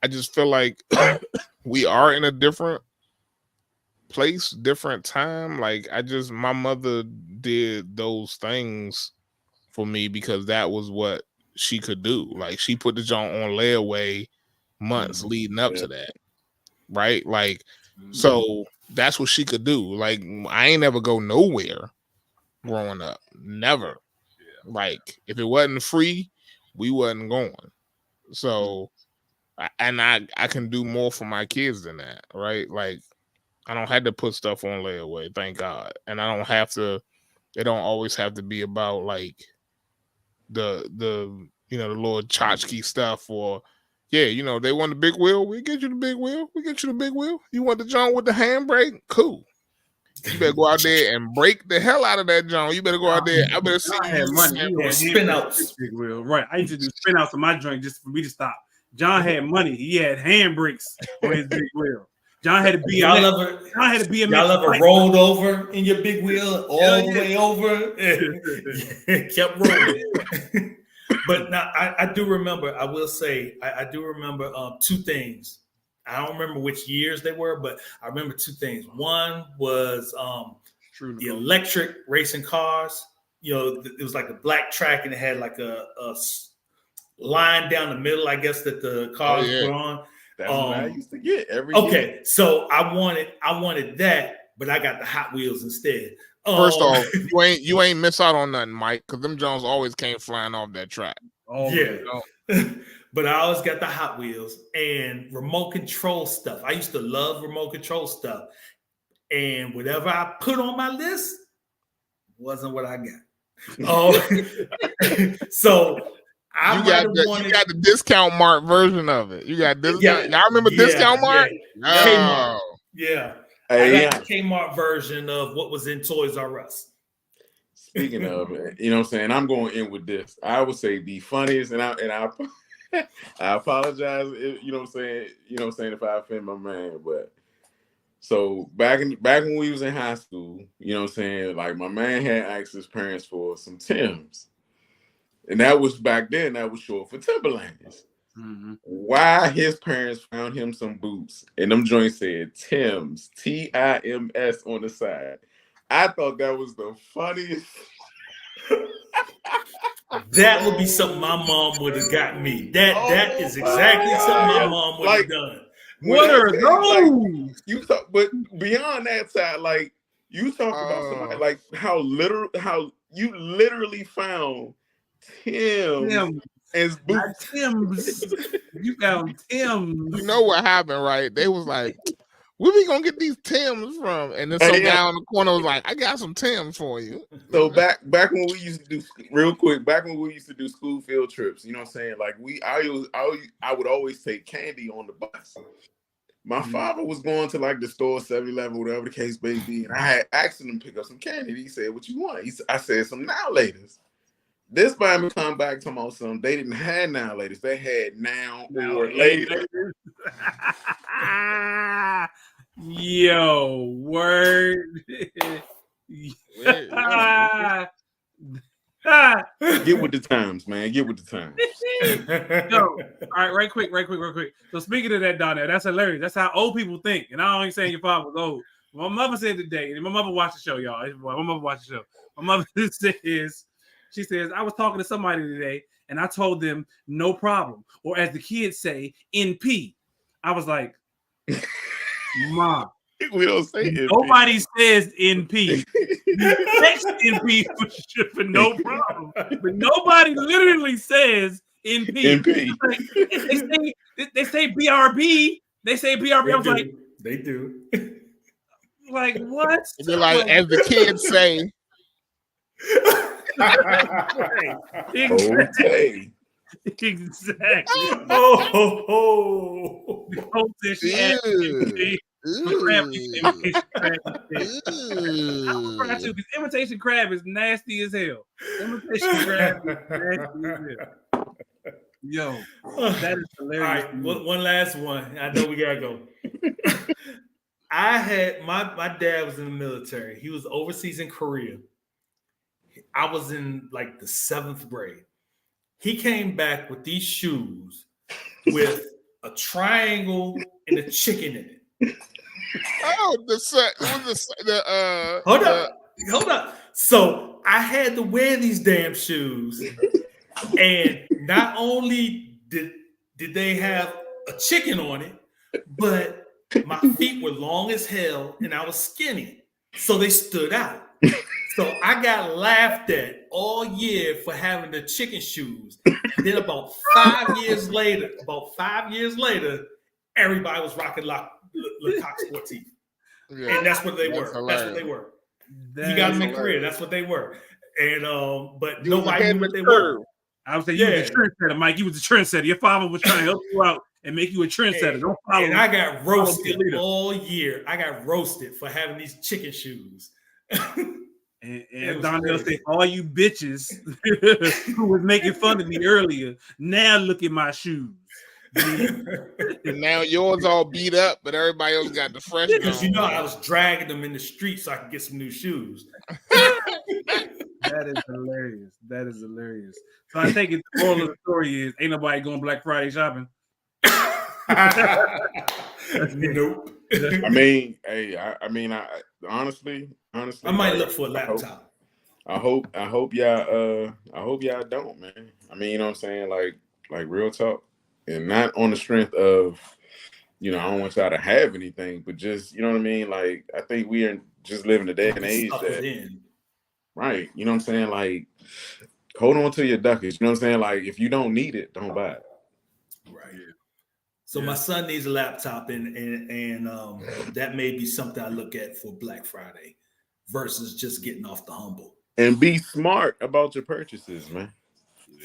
I just feel like we are in a different place, different time. Like my mother did those things for me because that was what she could do. Like she put the joint on layaway months leading up to that. Right? Like, so that's what she could do. Like I ain't never go nowhere growing up. Never. Like if it wasn't free, we wasn't going. So and I can do more for my kids than that, right? Like I don't have to put stuff on layaway, thank God. And I don't have to, it don't always have to be about like the little tchotchke stuff or they want the big wheel, we get you the big wheel. You want the joint with the handbrake? Cool. You better go out there and break the hell out of that joint. You better go out there. I better see you money. Spin outs. Big wheel. Right. I used to do spin outs on my drink just for me to stop. John had money. He had handbrakes on his big wheel. John had to be. Y'all ever rolled over in your big wheel all the way over? Kept rolling. But now I do remember. I will say I do remember two things. I don't remember which years they were, but I remember two things. One was the electric racing cars. it was like a black track and it had like a line down the middle, I guess, that the cars put on. That's what I used to get every year. So I wanted that, but I got the Hot Wheels instead. First off, you ain't miss out on nothing, Mike, because them Jones always came flying off that track. But I always got the Hot Wheels and remote control stuff. I used to love remote control stuff. And whatever I put on my list wasn't what I got. So you got the discount mart version of it. You got this. Y'all remember discount mart? Kmart. Hey, I got the Kmart version of what was in Toys R Us. Speaking of, you know what I'm saying, I'm going in with this. I would say the funniest, and I apologize if, you know what I'm saying, if I offend my man, but so back when we was in high school, you know what I'm saying, like my man had asked his parents for some Timbs. And that was back then, that was short for Timberlands. Mm-hmm. Why his parents found him some boots and them joints said Timbs, Tims on the side. I thought that was the funniest. That would be something my mom would have got me. That is exactly something my mom would have done. What are those? You talk, but beyond that side, like you talk about somebody like how you literally found Tim and boots. Tim's. You found Tim's. You know what happened, right? They was like, where we gonna get these Tims from? And then some guy on the corner was like, I got some Tims for you. So back when we used to do school field trips, you know what I'm saying? Like I would always take candy on the bus. My father was going to like the store, 7-Eleven, whatever the case may be, and I had asked him to pick up some candy. He said, "What you want?" I said, "Some Now Laters." This time come back talking about something. They didn't have Now Laters. They had Now or Later. Yo, word. Get with the times, man. Get with the times. Yo, all right, right quick. So speaking of that, Donnell, that's hilarious. That's how old people think. And I ain't saying your father was old. My mother said today, and my mother watched the show, y'all. My mother watched the show. My mother says, she says, I was talking to somebody today, and I told them no problem, or as the kids say, NP. I was like, Mom, we don't say NP. Nobody says NP. Text NP for no problem, but nobody literally says NP. NP. They say BRB. They say BRB. I was like, they do. Like what? They're like, as the kids say. Okay. Exactly. Oh. Imitation crab is nasty as hell. Imitation crab is nasty as hell. Yo, that is hilarious. All right, one last one. I know we gotta go. I had my dad was in the military. He was overseas in Korea. I was in like the 7th grade. He came back with these shoes with a triangle and a chicken in it. Oh, hold up. So I had to wear these damn shoes, and not only did they have a chicken on it, but my feet were long as hell, and I was skinny, so they stood out. So I got laughed at all year for having the chicken shoes. And then about 5 years later, everybody was rocking Lecoq Sportif. Yeah, and that's what they were. Hilarious. That's what they were. You got them in Korea. That's what they were. And but nobody knew what they were. I would say you was a trendsetter, Mike. You was a trendsetter. Your father was trying to help you out and make you a trendsetter. Don't follow. And I got roasted all year. I got roasted for having these chicken shoes. And Donnell said, all you bitches who was making fun of me earlier, now look at my shoes. And now yours all beat up, but everybody else got the fresh. Because you know I was dragging them in the street so I could get some new shoes. That is hilarious. That is hilarious. So I think the moral of the story is ain't nobody going Black Friday shopping. Nope. I mean, hey, I honestly, I might look for a laptop. I hope y'all don't, man. I mean, you know what I'm saying? Like real talk. And not on the strength of, I don't want y'all to have anything, but just, you know what I mean? Like, I think we are just living a day and age that, right? You know what I'm saying? Like, hold on to your ducats. You know what I'm saying? Like, if you don't need it, don't buy it. Right. So my son needs a laptop, and that may be something I look at for Black Friday versus just getting off the humble. And be smart about your purchases, man.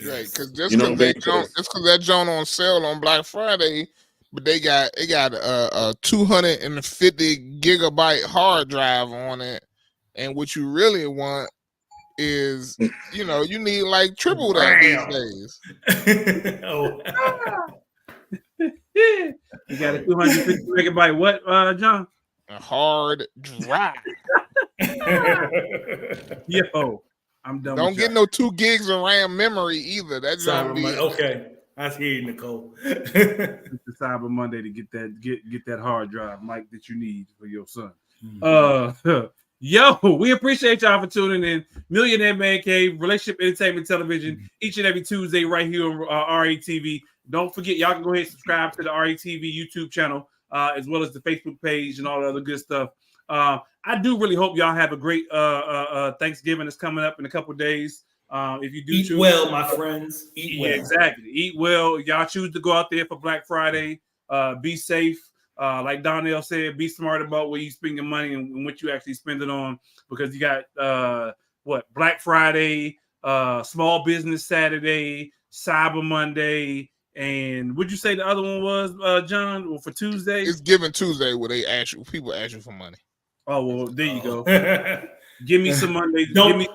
Right, because just because that joint on sale on Black Friday, but they got a 250 gigabyte hard drive on it, and what you really want is, you need like triple that these days. Oh. You got a 250 megabyte what, John? A hard drive. Yo, I'm done. Don't get no 2 gigs of RAM memory either. That's gonna be okay. I hear you, Nicole. It's the Cyber Monday to get that hard drive, Mike, that you need for your son. Yo, we appreciate y'all for tuning in. Millionaire Man Cave, Relationship Entertainment Television, each and every Tuesday right here on RATV. Don't forget, y'all can go ahead and subscribe to the RATV YouTube channel, as well as the Facebook page and all the other good stuff. I do really hope y'all have a great Thanksgiving that's coming up in a couple of days. If you do eat choose, well, my friends. Eat well. Exactly. Eat well. Y'all choose to go out there for Black Friday. Be safe. Like Donnell said, be smart about where you spend your money and what you actually spend it on, because you got Black Friday, Small Business Saturday, Cyber Monday, and would you say the other one was, John? Well, for Tuesday, it's Giving Tuesday where people ask you for money. Oh well, there you go. Give me some Monday. Give me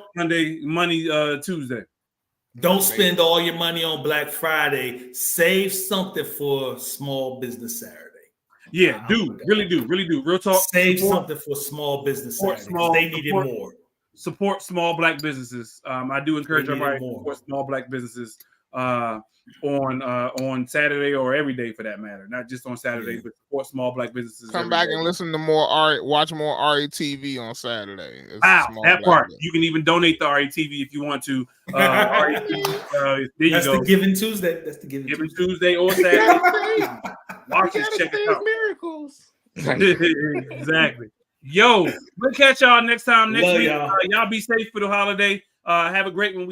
money Tuesday. Don't spend all your money on Black Friday. Save something for Small Business Saturday. Yeah, really do. Real talk. Save something for Small Business Saturday. They need it more. Support small Black businesses. I do encourage everybody to support small Black businesses on Saturday or every day for that matter. Not just on Saturday, but support small Black businesses. Come back and listen to watch more RATV on Saturday. Wow, that part. You can even donate to RATV if you want to. RATV, there you That's go. The Giving Tuesday. That's the Giving Tuesday or Saturday. Watch it, check it out. Miracles. Exactly. Yo, we'll catch y'all next time. Next week. Y'all. Y'all be safe for the holiday. Have a great one.